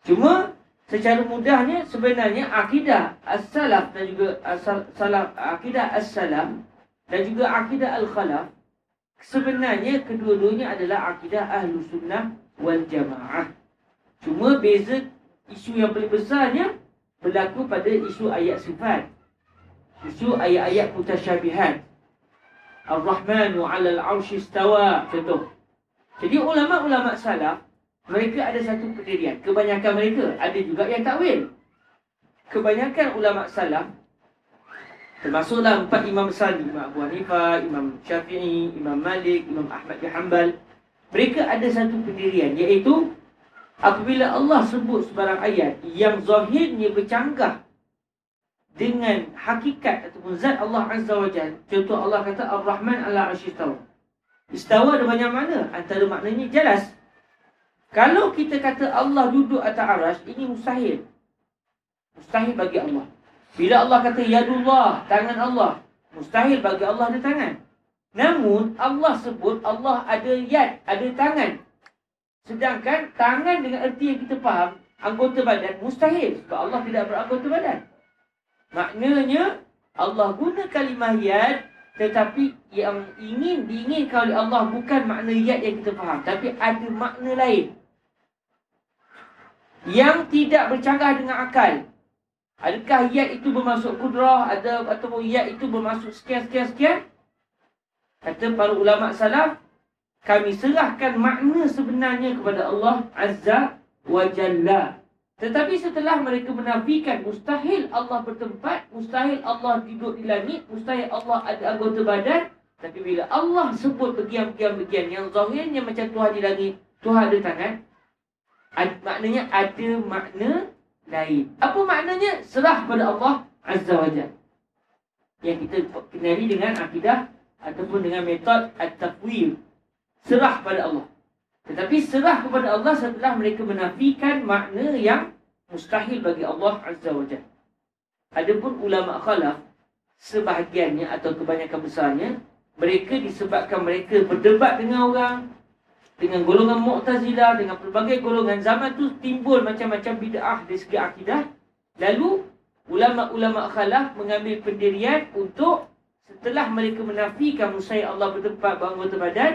Cuma secara mudahnya sebenarnya akidah as-salaf dan juga akidah as-salam dan juga akidah al-khalaf, sebenarnya kedua-duanya adalah akidah Ahlus Sunnah wal Jamaah. Cuma beza isu yang paling besarnya berlaku pada isu ayat sifat, isu ayat-ayat mutasyabihat. Ar-Rahmanu 'alal 'arsy istawa, contoh. Jadi ulama-ulama salaf mereka ada satu pendirian. Kebanyakan mereka, ada juga yang takwil. Kebanyakan ulama salaf, termasuklah 4 imam besar, Imam Abu Hanifah, Imam Syafi'i, Imam Malik, Imam Ahmad bin Hanbal, mereka ada satu pendirian, iaitu apabila Allah sebut sebarang ayat yang zahirnya bercanggah dengan hakikat ataupun zat Allah Azza wa Jalla. Contoh Allah kata Ar-Rahman 'ala 'arsy istawa. Istawa ada banyak makna, antara maknanya jelas. Kalau kita kata Allah duduk atas arasy, ini mustahil. Mustahil bagi Allah. Bila Allah kata yadullah, tangan Allah, mustahil bagi Allah ada tangan. Namun Allah sebut Allah ada yad, ada tangan. Sedangkan tangan dengan erti yang kita faham, anggota badan, mustahil sebab Allah tidak beranggota badan. Maknanya Allah guna kalimah yad, tetapi yang diinginkan oleh Allah bukan makna yad yang kita faham, tapi ada makna lain yang tidak bercanggah dengan akal. Adakah yad itu bermaksud kudrah, atau yad itu bermaksud sekian. Kata para ulama salaf, kami serahkan makna sebenarnya kepada Allah Azza wa Jalla. Tetapi setelah mereka menafikan mustahil Allah bertempat, mustahil Allah duduk di langit, mustahil Allah ada anggota badan. Tapi bila Allah sebut bagian yang zahirnya macam Tuhan di langit, Tuhan ada tangan, maknanya ada makna lain. Apa maknanya? Serah pada Allah Azza wa Jalla, yang kita kenali dengan akidah ataupun dengan metod at-tafwid. Serah pada Allah. Tetapi serah kepada Allah setelah mereka menafikan makna yang mustahil bagi Allah Azza wa Jalla. Adapun ulama khalaf, sebahagiannya atau kebanyakan besarnya, mereka disebabkan mereka berdebat dengan orang, dengan golongan Mu'tazilah, dengan pelbagai golongan. Zaman tu timbul macam-macam bid'ah dari segi akidah. Lalu ulama-ulama khalaf mengambil pendirian untuk setelah mereka menafikan mustahil Allah bertempat beranggota badan,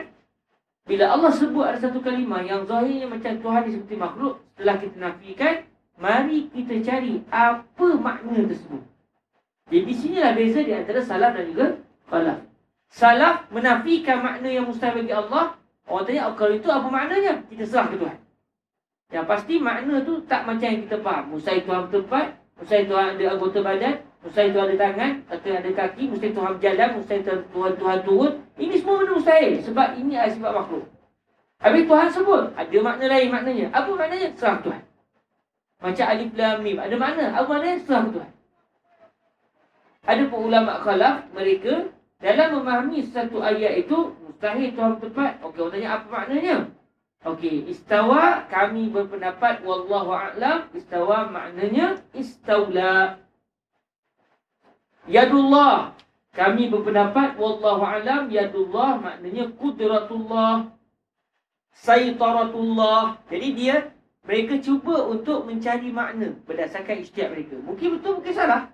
bila Allah sebut ada satu kalimah yang zahirnya macam Tuhan ni seperti makhluk, setelah kita nafikan, mari kita cari apa makna tersebut. Jadi di sinilah beza di antara salaf dan juga khalaf. Salaf menafikan makna yang mustahil bagi Allah. Orang tanya, kalau itu apa maknanya? Kita serah ke Tuhan. Yang pasti makna tu tak macam yang kita faham. Mustahil Tuhan bertempat, mustahil Tuhan ada anggota badan, mustahil Tuhan ada tangan atau ada kaki, mustahil Tuhan berjalan, mustahil Tuhan turun. Ini semua benda mustahil sebab ini adalah sifat makhluk. Habis Tuhan sebut ada makna lain maknanya. Apa maknanya? Serah Tuhan. Macam alif lam mim, ada makna. Apa maknanya? Serah Tuhan. Ada pun ulama khalaf, mereka dalam memahami satu ayat itu mustahil Tuhan bertempat. Okey, orang tanya apa maknanya? Okey, istawa, kami berpendapat wallahu a'lam, istawa maknanya istaula. Yadullah, Kami berpendapat wallahu alam yadullah maknanya qudratullah, saitaratullah. Jadi mereka cuba untuk mencari makna berdasarkan ijtihad mereka. Mungkin betul, mungkin salah.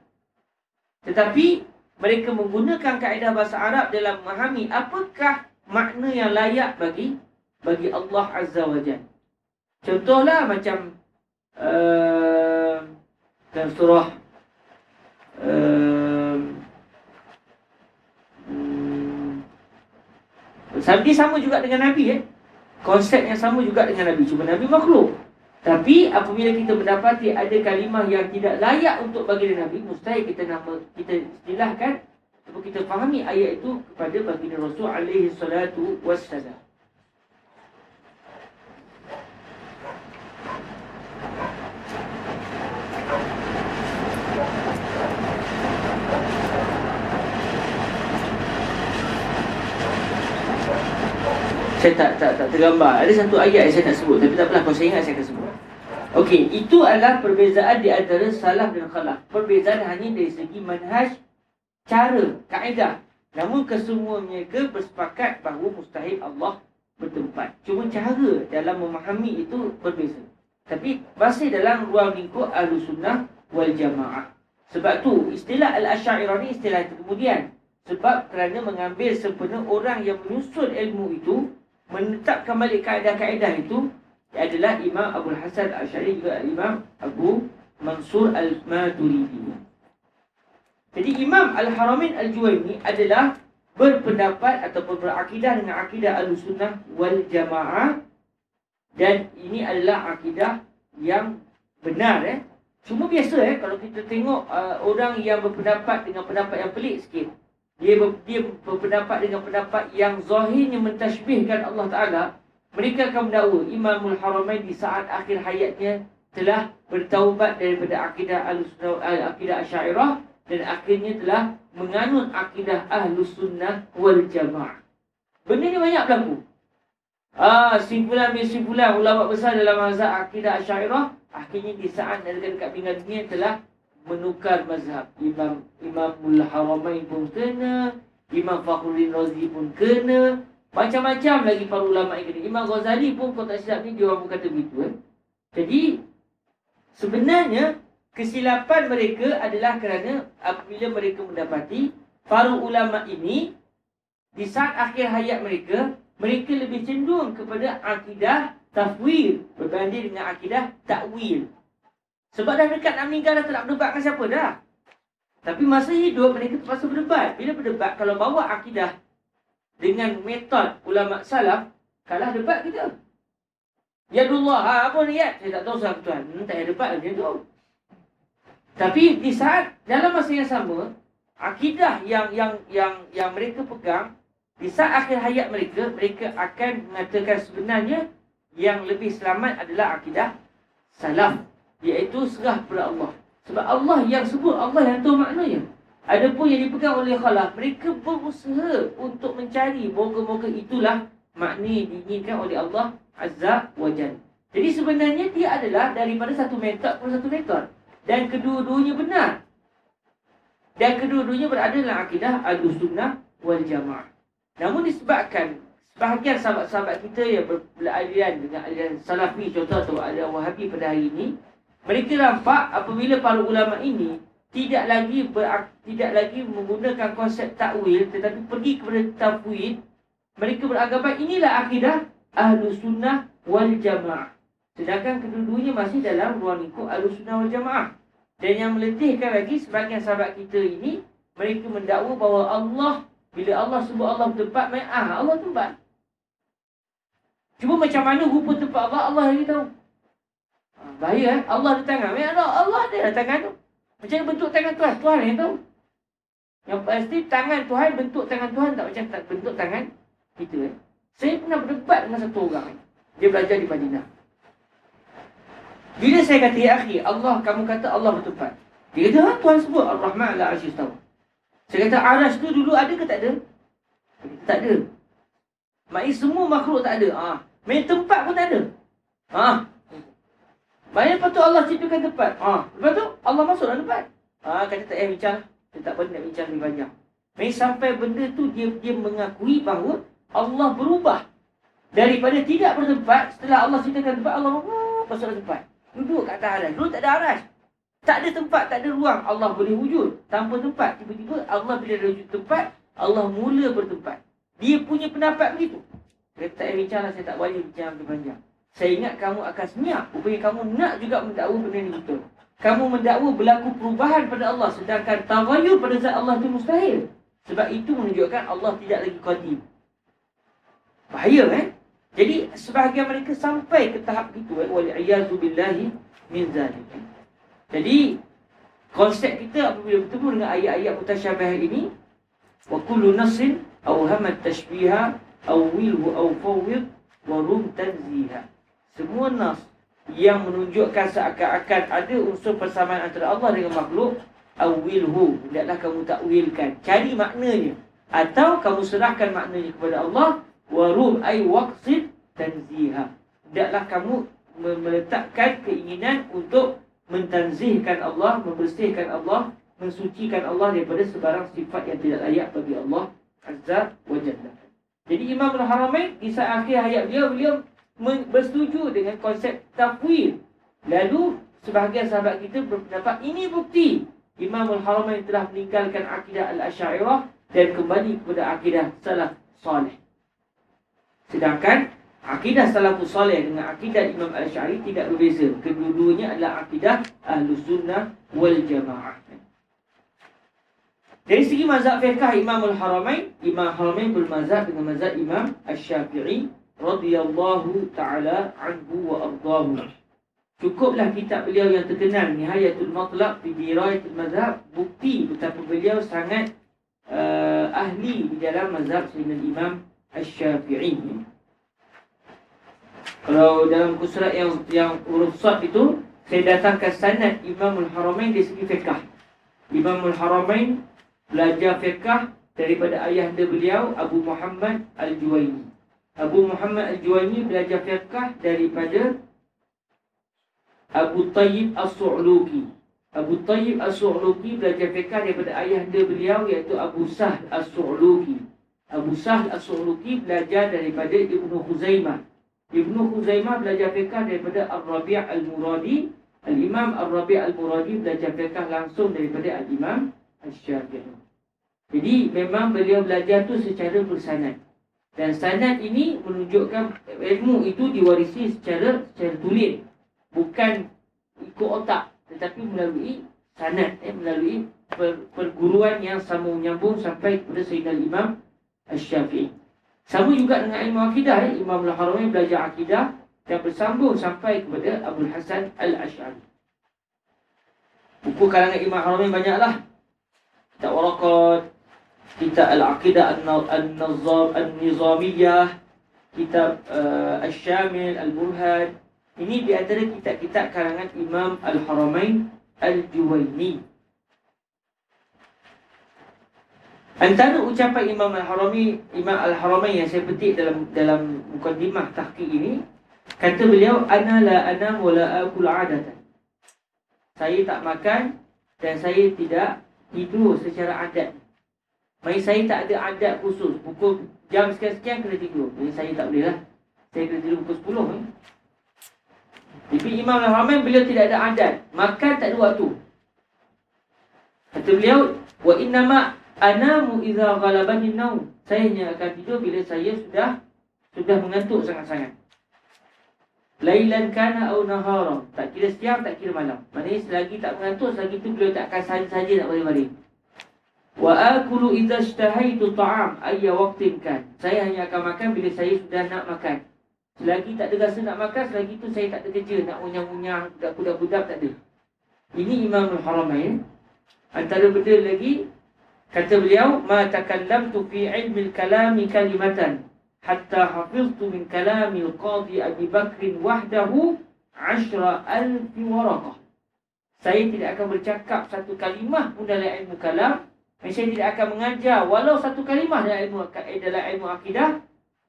Tetapi mereka menggunakan kaedah bahasa Arab dalam memahami apakah makna yang layak bagi Allah Azza wa Jalla. Contohlah macam dalam surah dia sama juga dengan Nabi. Konsep yang sama juga dengan Nabi. Cuma Nabi makhluk. Tapi apabila kita mendapati ada kalimah yang tidak layak untuk baginda Nabi, mustahil kita istilahkan ataupun kita fahami ayat itu kepada baginda Rasul alaihi salatu wassalam. Saya tak tergambar. Ada satu ayat yang saya nak sebut, tapi tak apalah, kalau saya ingat saya akan sebut. Okey, itu adalah perbezaan di antara salaf dan khalaf. Perbezaan hanya dari segi manhaj, cara, kaedah. Namun kesemua mereka bersepakat bahawa mustahil Allah bertempat. Cuma cara dalam memahami itu berbeza. Tapi masih dalam ruang lingkup Ahlussunnah wal Jamaah. Sebab tu istilah Al-Asy'ariyah ni istilah itu kemudian. Sebab kerana mengambil sempena orang yang menyusun ilmu itu, menetapkan balik kaedah-kaedah itu adalah Imam Abu Hasan Al-Asy'ari juga Imam Abu Mansur Al-Maturidi. Jadi Imam Al-Haramain Al-Juwaini adalah berpendapat ataupun berakidah dengan akidah Ahlussunnah wal Jamaah, dan ini adalah akidah yang benar. Cuma biasa kalau kita tengok orang yang berpendapat dengan pendapat yang pelik sikit, dia berpendapat dengan pendapat yang zahirnya mentashbihkan Allah Ta'ala, mereka akan mendakwa Imamul Haramain di saat akhir hayatnya telah bertaubat daripada akidah akidah Asy'ariyah dan akhirnya telah menganut akidah Ahlussunnah wal Jamaah. Benda ni banyak berlaku. Simpulan ulama besar dalam mazhab akidah Asy'ariyah akhirnya di saat dekat meninggal dunia telah menukar mazhab. Imamul Haramain pun kena, Imam Fakhruddin Razi pun kena, macam-macam lagi para ulama yang kena. Imam Ghazali pun kalau tak silap ni dia orang pun kata begitu. Jadi sebenarnya kesilapan mereka adalah kerana apabila mereka mendapati para ulama ini di saat akhir hayat mereka, mereka lebih cenderung kepada akidah tafwid berbanding dengan akidah takwil. Sebab dah dekat nak meninggal, dah tak nak berdebat dengan siapa dah. Tapi masa hidup mereka terpaksa berdebat. Bila berdebat, kalau bawa akidah dengan metod ulama salaf, kalah debat kita. Yadullah, apa ni yad? Saya tak tahu sahabat Tuhan. Tak payah debat macam tu. Tapi di saat dalam masa yang sama, akidah yang mereka pegang, di saat akhir hayat mereka, mereka akan mengatakan sebenarnya yang lebih selamat adalah akidah salaf, iaitu serah kepada Allah. Sebab Allah yang sebut, Allah yang tahu maknanya. Adapun yang dipegang oleh khalaf, mereka berusaha untuk mencari, moga-moga itulah makna yang diinginkan oleh Allah Azza wa Jalla. Jadi sebenarnya dia adalah daripada satu metod ke satu metod, dan kedua-duanya benar. Dan kedua-duanya berada dalam akidah Ahlussunnah wal Jamaah. Namun disebabkan sebahagian sahabat-sahabat kita yang beraliran dengan aliran Salafi contoh atau aliran Wahabi pada hari ini, mereka nampak apabila para ulama ini tidak lagi menggunakan konsep takwil tetapi pergi kepada tafwid, mereka beranggapan inilah akidah Ahlussunnah wal Jamaah. Sedangkan kedua-duanya masih dalam ruang lingkup Ahlussunnah wal Jamaah. Dan yang meletihkan lagi, sebagian sahabat kita ini, mereka mendakwa bahawa Allah, bila Allah sebut Allah bertempat, Allah tempat. Cuma macam mana rupa tempat Allah lagi tahu. Bahaya Allah ada tangan. Allah ada tangan tu. Macam mana bentuk tangan Tuhan? Tuhan yang tahu. Yang pasti tangan Tuhan, bentuk tangan Tuhan tak macam bentuk tangan kita. Saya pernah berdebat dengan satu orang. Dia belajar di Madinah. Bila saya kata, ya akhi, Allah, kamu kata Allah bertempat. Dia kata, Tuhan sebut Ar-Rahman ala Arsy istawa. Saya kata, Arash tu dulu ada ke tak ada? Tak ada. Maksudnya semua makhluk tak ada. Main tempat pun tak ada. Maksudnya lepas tu Allah ciptakan tempat. Lepas tu Allah masuk dalam tempat. Kata tak payah bincang. Dia tak boleh nak bincang lebih banyak. Sampai benda tu dia mengakui bahawa Allah berubah. Daripada tidak bertempat, setelah Allah ceritakan tempat, Allah masuk ke tempat. Duduk kat atas aras. Dulu tak ada aras. Tak ada tempat, tak ada ruang. Allah boleh wujud tanpa tempat. Tiba-tiba Allah bila ada wujud tempat, Allah mula bertempat. Dia punya pendapat begitu. Saya tak payah bincang lah, saya tak boleh bincang lebih panjang. Saya ingat kamu akan senyap. Rupanya kamu nak juga mendakwa benda ni betul. Kamu mendakwa berlaku perubahan pada Allah, sedangkan taghayyur pada zat Allah itu mustahil. Sebab itu menunjukkan Allah tidak lagi qadim. Bahaya Jadi sebahagian mereka sampai ke tahap itu, wal-iyazu billahi min zalik. Jadi konsep kita apabila bertemu dengan ayat-ayat mutasyabih ini, wa kullu nassin aw hamat tashbiha aw wilhu aw fawwid wa rum tanziha. Semua nas yang menunjukkan seakan-akan ada unsur persamaan antara Allah dengan makhluk, awilhu, hendaklah kamu takwilkan, cari maknanya, atau kamu serahkan maknanya kepada Allah. Warum ay waqsid tanziha, hendaklah kamu meletakkan keinginan untuk mentanzihkan Allah, membersihkan Allah, mensucikan Allah daripada sebarang sifat yang tidak layak bagi Allah Azza wa Jalla. Jadi Imam Al-Haramain di saat akhir hayat beliau bersetuju dengan konsep tafwid. Lalu sebahagian sahabat kita berpendapat ini bukti Imam Al-Haramain telah meninggalkan akidah Al-Asy'ariyah dan kembali kepada akidah salaf salih. Sedangkan akidah salafus salih dengan akidah Imam Al-Asy'ari tidak berbeza. Kedua-duanya adalah akidah Ahlus Sunnah wal Jamaah. Dari segi mazhab fiqh Imam Al-Haramain, Imam Al-Haramain bermazhab dengan mazhab Imam Asy-Syafi'i radhiyallahu ta'ala anhu wa ardahu. Cukuplah kitab beliau yang terkenal Nihayatul Matlaq fi Dirayatul Mazhab, bukti betapa beliau sangat ahli di dalam mazhab Sayyidina Imam Asy-Syafi'i. Kalau dalam kusurat yang huruf sad itu, saya datangkan sanad Imam Al-Haramain dari segi fiqh. Imam Al-Haramain belajar fiqh daripada ayahanda beliau Abu Muhammad Al-Juwayni. Abu Muhammad Al-Juwayni belajar fiqh daripada Abu Tayyib As-Su'luki. Abu Tayyib As-Su'luki belajar fiqh daripada ayahanda beliau iaitu Abu Sahl As-Su'luki. Abu Sahl As-Su'luki belajar daripada Ibnu Khuzaimah. Ibnu Khuzaimah belajar fiqh daripada Ar-Rabi' Al-Muradi. Al-Imam Ar-Rabi' Al-Muradi belajar fiqh langsung daripada Al-Imam Asy-Syafi'i. Jadi memang beliau belajar tu secara bersanad. Dan sanad ini menunjukkan ilmu itu diwarisi secara tulis. Bukan ikut otak, tetapi melalui sanad, melalui perguruan yang sambung menyambung sampai kepada Sayyidina Imam Asy-Syafi'i. Sama juga dengan ilmu akidah, Imam Al-Haramain belajar akidah dan bersambung sampai kepada Abul Hasan Al-Asy'ari. Buku kalangan Imam Al-Haramain banyaklah. Kitab Waraqat, kitab Al-Aqidah An-Nizamiyah, kitab Asy-Syamil, Al-Burhan. Ini di antara kitab-kitab kalangan Imam Al-Haramain Al-Juwayni. Antara ucapan Imam Al-Haramain yang saya petik dalam mukaddimah tahqiq ini, kata beliau, ana la anam wa la akul adatan. Saya tak makan dan saya tidak tidur secara adat. Maksudnya saya tak ada adat khusus. Pukul jam sekian-sekian kena tidur. Jadi saya tak boleh lah. Saya kena tidur pukul 10 Jadi Imam Al-Haramain beliau tidak ada adat. Makan tak ada waktu. Kata beliau, wa innama anamu idza ghalabani naum. Saya hanya akan tidur bila saya sudah mengantuk sangat-sangat. Lailan kana au nahara. Tak kira siang, tak kira malam. Maknanya selagi tak mengantuk, selagi itu beliau tak akan saja-saja nak baring-baring. Wa akulu idza ishtahaitu ta'am ayya waqtin kan. Saya hanya akan makan bila saya sudah nak makan. Selagi tak ada rasa nak makan, selagi itu saya tak ada kerja, nak unyang-unyang, budak-budak tak ada. Ini Imam Al-Haramain. Antara benda lagi, kata beliau, ma takallamtu fi ilmi al-kalami kalimatan hatta hafiztu min kalami al-qadhi Abi Bakr wahdahu 10,000 waraqah. Saya tidak akan bercakap satu kalimah pun dalam ilmu kalam. Saya tidak akan mengajar walau satu kalimah dalam ilmu akidah,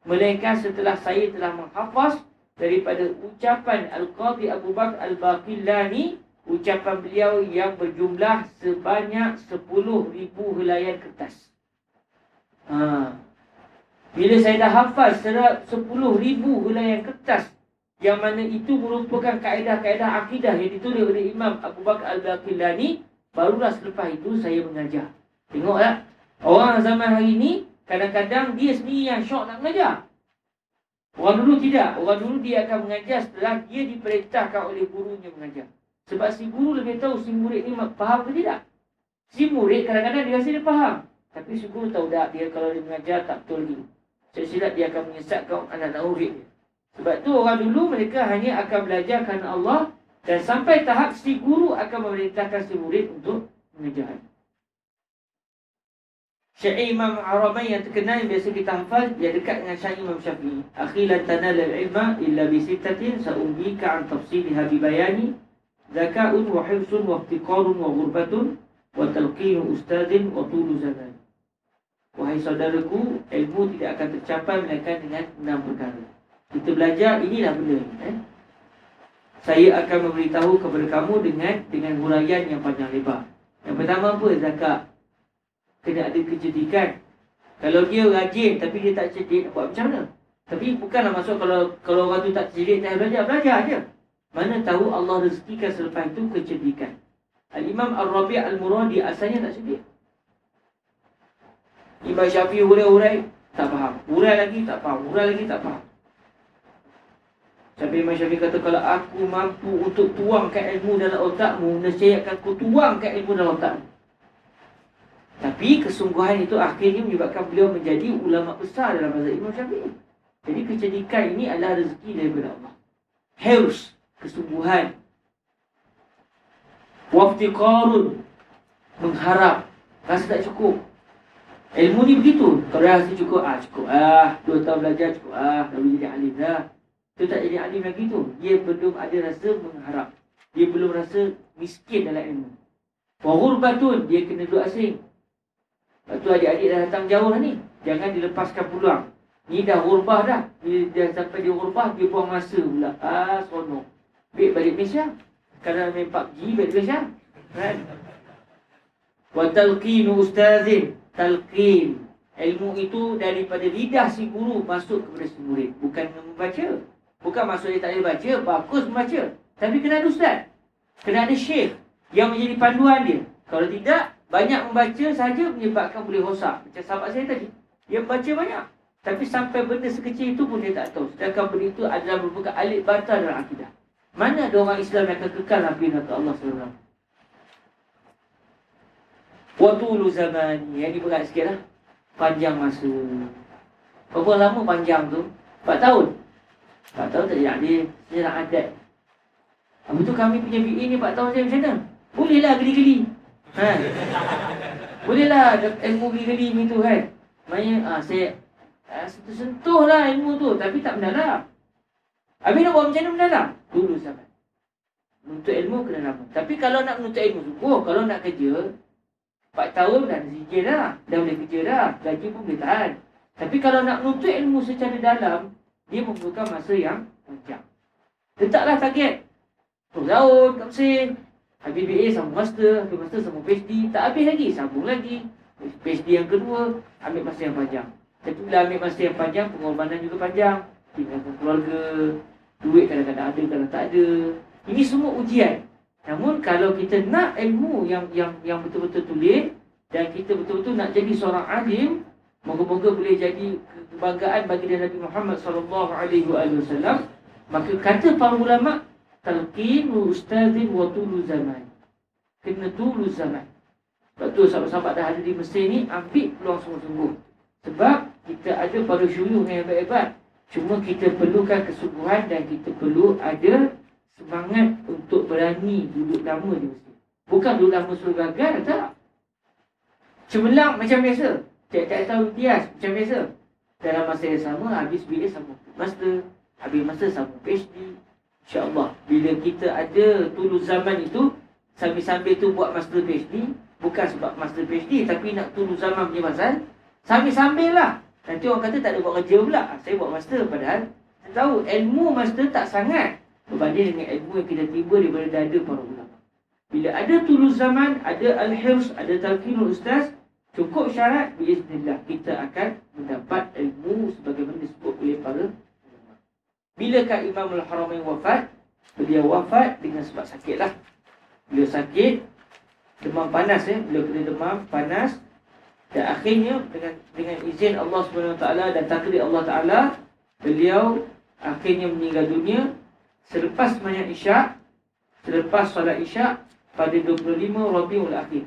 melainkan setelah saya telah menghafaz daripada ucapan Al-Qadhi Abu Bakr Al-Baqillani, ucapan beliau yang berjumlah sebanyak 10,000 helaian kertas. Bila saya dah hafal 10,000 helaian kertas, yang mana itu merupakan kaedah-kaedah akidah yang ditulis oleh Imam Abu Bakar Al-Baqillani, barulah selepas itu saya mengajar. Tengok tak? Orang zaman hari ini, kadang-kadang dia sendiri yang syok nak mengajar. Orang dulu tidak. Orang dulu dia akan mengajar setelah dia diperintahkan oleh gurunya mengajar. Sebab si guru lebih tahu si murid ni faham ke tidak. Si murid kadang-kadang dia rasa dia faham, tapi si guru tahu tak, dia kalau dia mengajar tak betul lagi. Silap dia akan menyesatkan anak-anak murid dia. Sebab tu orang dulu mereka hanya akan belajar kerana Allah, dan sampai tahap si guru akan memerintahkan si murid untuk mengajar. Syair Imam Aramain yang terkenal yang biasa kita hafal, dia dekat dengan syair Imam Syafi'i. Akhilan tanala al-ilma illa bi sittatin sa'umbika an tafsiliha bi bayani zaka'un wa hifsun wa iftiqarun wa ghurbatun wa talqinu ustadin wa tulu zaman. Wahai saudaraku, ilmu tidak akan tercapai melainkan dengan 6 perkara. Kita belajar, inilah benda ni. Saya akan memberitahu kepada kamu dengan huraian yang panjang lebar. Yang pertama apa? Zakat. Kena ada kecerdikan. Kalau dia rajin tapi dia tak cerdik, buat macam mana? Tapi bukanlah maksud kalau orang tu tak cerdik, tak belajar je. Mana tahu Allah rezekikan selepas itu kecerdikan. Al-Imam Ar-Rabi' Al-Muradi asalnya tak cerdik. Imam Syafi'i hurai-hurai, tak faham. Hurai lagi, tak faham. Hurai lagi, tak faham. Sampai Imam Syafi'i kata, kalau aku mampu untuk tuangkan ilmu dalam otakmu, nescaya akan aku tuangkan ilmu dalam otakmu. Tapi kesungguhan itu akhirnya menyebabkan beliau menjadi ulama besar dalam mazhab Imam Syafi'i. Jadi kecerdikan ini adalah rezeki daripada Allah. Hirs, kesungguhan. Waftiqarun, mengharap, rasa tak cukup. Ilmu ni begitu. Kalau rasa cukup, cukup. 2 tahun belajar cukup. Lalu jadi alim dah. Itu tak jadi alim lagi tu. Dia belum ada rasa mengharap. Dia belum rasa miskin dalam ilmu. Waghurbatun, dia kena duduk asing. Lepas tu adik-adik dah datang jauh dah ni. Jangan dilepaskan peluang. Ni dah gurbah dah. Bila dia sampai dia gurbah, dia buang masa pula. Seronok. Balik Malaysia. Kadang main PUBG, balik Malaysia. Kan? Wa talqinu ustazin. Talqin. Ilmu itu daripada lidah si guru masuk kepada si murid. Bukan membaca. Bukan maksud dia tak boleh baca. Bagus membaca. Tapi kena ada ustaz. Kena ada syekh yang menjadi panduan dia. Kalau tidak, banyak membaca saja menyebabkan boleh rosak. Macam sahabat saya tadi. Dia membaca banyak. Tapi sampai benda sekecil itu pun dia tak tahu. Sedangkan benda itu adalah merupakan alit batal dalam akidah. Mana ada orang Islam yang akan kekal Nabi Nabi Allah SAW. Watulu zaman. Yang ni berat sikit lah. Panjang masa. Berapa lama panjang tu? 4 tahun. 4 tahun tak jadi dia. Dia nak adat. Habis tu kami punya BA ni 4 tahun saya macam mana? Bolehlah geli-geli. Bolehlah ilmu geli-geli ni tu kan. Maknanya saya sentuh lah ilmu tu. Tapi tak mendalam. Habis nak buat macam mana mendalam? Dulu zaman. Menuntut ilmu kena lama. Tapi kalau nak menuntut ilmu sungguh, kalau nak kerja 4 tahun dah izin dah. Dah boleh kerja dah. Gaji pun boleh tahan. Tapi kalau nak menuntut ilmu secara dalam, dia memerlukan masa yang panjang. Letaklah target 10 tahun kat Mesir. Habis BA sambung master. Habis master sambung PhD. Tak habis lagi, sambung lagi. PhD yang kedua, ambil masa yang panjang. Tapi bila ambil masa yang panjang, pengorbanan juga panjang. Tinggalkan keluarga. Duit kadang-kadang ada, kadang tak ada. Ini semua ujian. Namun kalau kita nak ilmu yang betul-betul tulis dan kita betul-betul nak jadi seorang alim, moga-moga boleh jadi kebanggaan bagi Nabi Muhammad SAW, maka kata para ulama, talqin ustazin wa tulu zaman. Kena tulu zaman. Sebab tu sahabat-sahabat dah ada di Mesir ni, ambil peluang sungguh-sungguh. Sebab kita ada para syuyuh yang hebat-hebat. Cuma kita perlukan kesungguhan dan kita perlu ada semangat untuk berani duduk lama di Mesir. Bukan duduk lama suruh gagal, tak. Cemerlang macam biasa. Tiap-tiap tahun imtiaz macam biasa. Dalam masa yang sama, habis BA sambung master. Habis master sambung PhD. InsyaAllah, bila kita ada tulu zaman itu, sambil-sambil tu buat master PhD. Bukan sebab master PhD, tapi nak tulu zaman punya pasal. Sambil-sambil lah. Nanti orang kata tak ada buat kerja pula. Saya buat master, padahal saya tahu ilmu master tak sangat berbanding dengan ilmu yang kita tiba daripada dada para ulama. Bila ada tulus zaman, ada al-hirs, ada talqinul ustaz, Cukup syarat, biiznillah kita akan mendapat ilmu sebagaimana disebut oleh para ulama. Bilakah Imamul Haramain wafat? Beliau wafat dengan sebab sakit lah. Beliau sakit, demam panas beliau kena demam panas. Dan akhirnya dengan izin Allah SWT dan takdir Allah Ta'ala, beliau akhirnya meninggal dunia selepas sembahyang Isyak, selepas solat Isyak pada 25 Rabiul Akhir.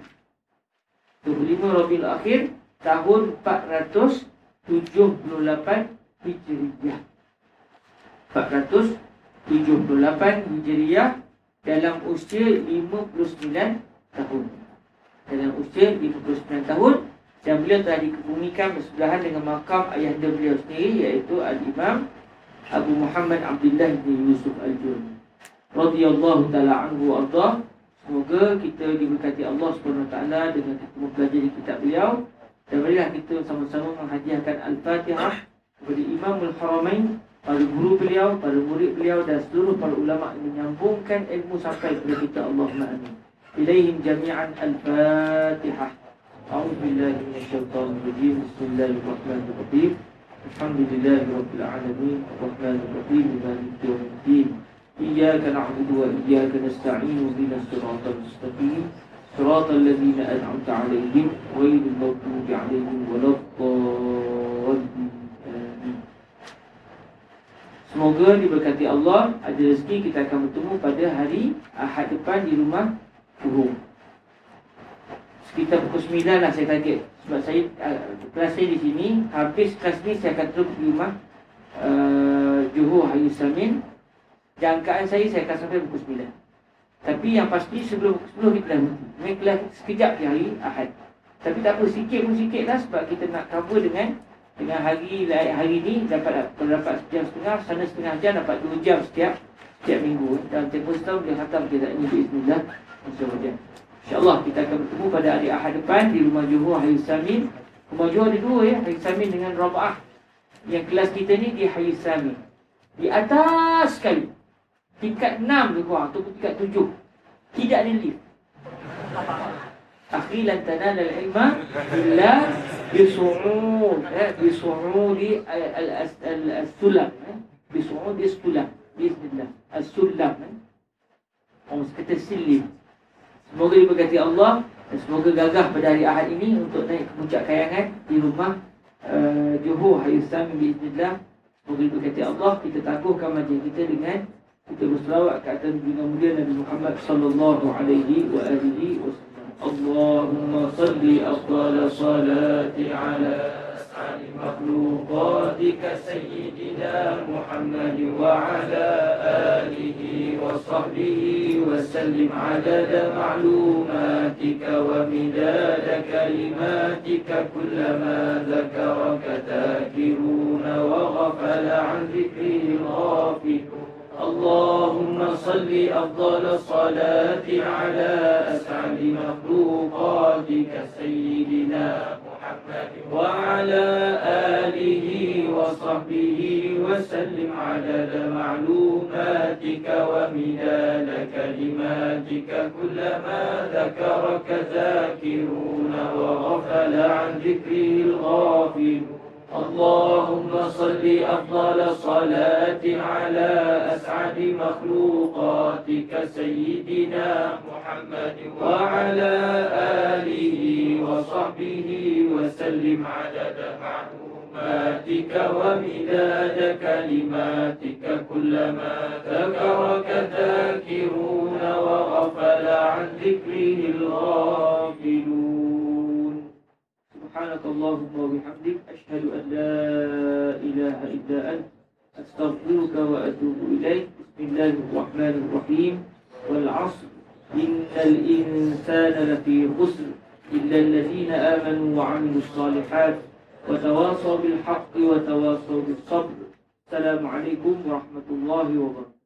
25 Rabiul Akhir tahun 478 Hijriyah. 478 Hijriyah dalam usia 59 tahun. Dalam usia 59 tahun, dan beliau telah dikebumikan bersebelahan dengan makam ayahanda beliau sendiri, iaitu Al-Imam Abu Muhammad Abdullah bin Yusuf Al-Jurmi radhiyallahu ta'ala anhu wa ardah. Semoga kita diberkati Allah SWT dengan kita mempelajari kitab beliau. Dan marilah kita sama-sama menghadiahkan Al-Fatihah kepada Imamul Haramain, para guru beliau, para murid beliau dan seluruh para ulama yang menyambungkan ilmu sampai kepada kita. Allahumma amin. Ilaihim jami'an Al-Fatihah. A'udzubillahi minasyaitonirrajim. Bismillahirrahmanirrahim. Alhamdulillahirabbil alamin. Arrahmanir rahim. Maliki yaumiddin. Iyyaka na'budu wa iyyaka nasta'in. Ihdinas siratal mustaqim. Siratal ladzina an'amta 'alaihim ghairil maghdubi 'alaihim waladdallin. Semoga diberkati Allah, ada rezeki kita akan bertemu pada hari Ahad depan di rumah Johor. Sekitar pukul 9 lah saya target. Sebab saya kelas saya di sini, habis kelas ni saya akan terus di rumah Johor Hayu Samin. Jangkaan saya akan sampai pukul 9. Tapi yang pasti sebelum pukul 10 kita dah berhenti. Main kelas sekejap je hari Ahad. Tapi tak apa, sikit pun sikit lah, sebab kita nak cover dengan hari ni dapat sejam setengah, sana setengah jam, dapat 2 jam setiap minggu. Dalam tempoh setahun boleh khatam kita ni bismillah. InsyaAllah kita akan bertemu pada hari Ahad depan di rumah Johor Hayu Samin. Rumah Johor ada 2 Hayu Samin dengan Raba'ah. Yang kelas kita ni di Hayu Samin, di atas sekali, tingkat 6 lebih kurang ataupun tingkat 7. Tidak ada lift. Akhi lan tanala al-ilma illa bisu'ud bisu'udi al-sulam bisu'udi as-sulam bismillah as-sulam kita silim. Semoga diberkati Allah dan semoga gagah pada hari Ahad ini untuk naik ke puncak kayangan di rumah Johor Hayu Samin bismillah. Semoga diberkati Allah. Kita tangguhkan majlis kita dengan kita berselawat ke atas junjungan mulia Nabi Muhammad sallallahu alaihi wa alihi wasallam. Allahumma salli afdal salati ala as'ali makhluqatika sayyidina Muhammad wa ala alihi wa sahbihi wa sallim adada ma'lumatika wa midada kalimatika kullama dhakaraka dhakiruna wa ghafala an dhikri ghafilun. اللهم صل أفضل الصلاة على أسعد مخلوقاتك سيدنا محمد وعلى آله وصحبه وسلم عدد معلوماتك ومداد كلماتك كلما ذكرك ذاكرون وغفل عن ذكره الغافلون. اللهم صل أفضل الصلاة على أسعد مخلوقاتك سيدنا محمد وعلى آله وصحبه وسلم عدد معلوماتك ومداد كلماتك كلما ذكرك ذاكرون وغفل عن ذكره الغافلون. سبحانك اللهم وبحمدك أشهد أن لا إله إلا أنت أستغفرك وأتوب إليك. بسم الله الرحمن الرحيم. والعصر إن الإنسان لفي خسر إلا الذين آمنوا وعملوا الصالحات وتواصوا بالحق وتواصوا بالصبر. السلام عليكم ورحمة الله وبركاته.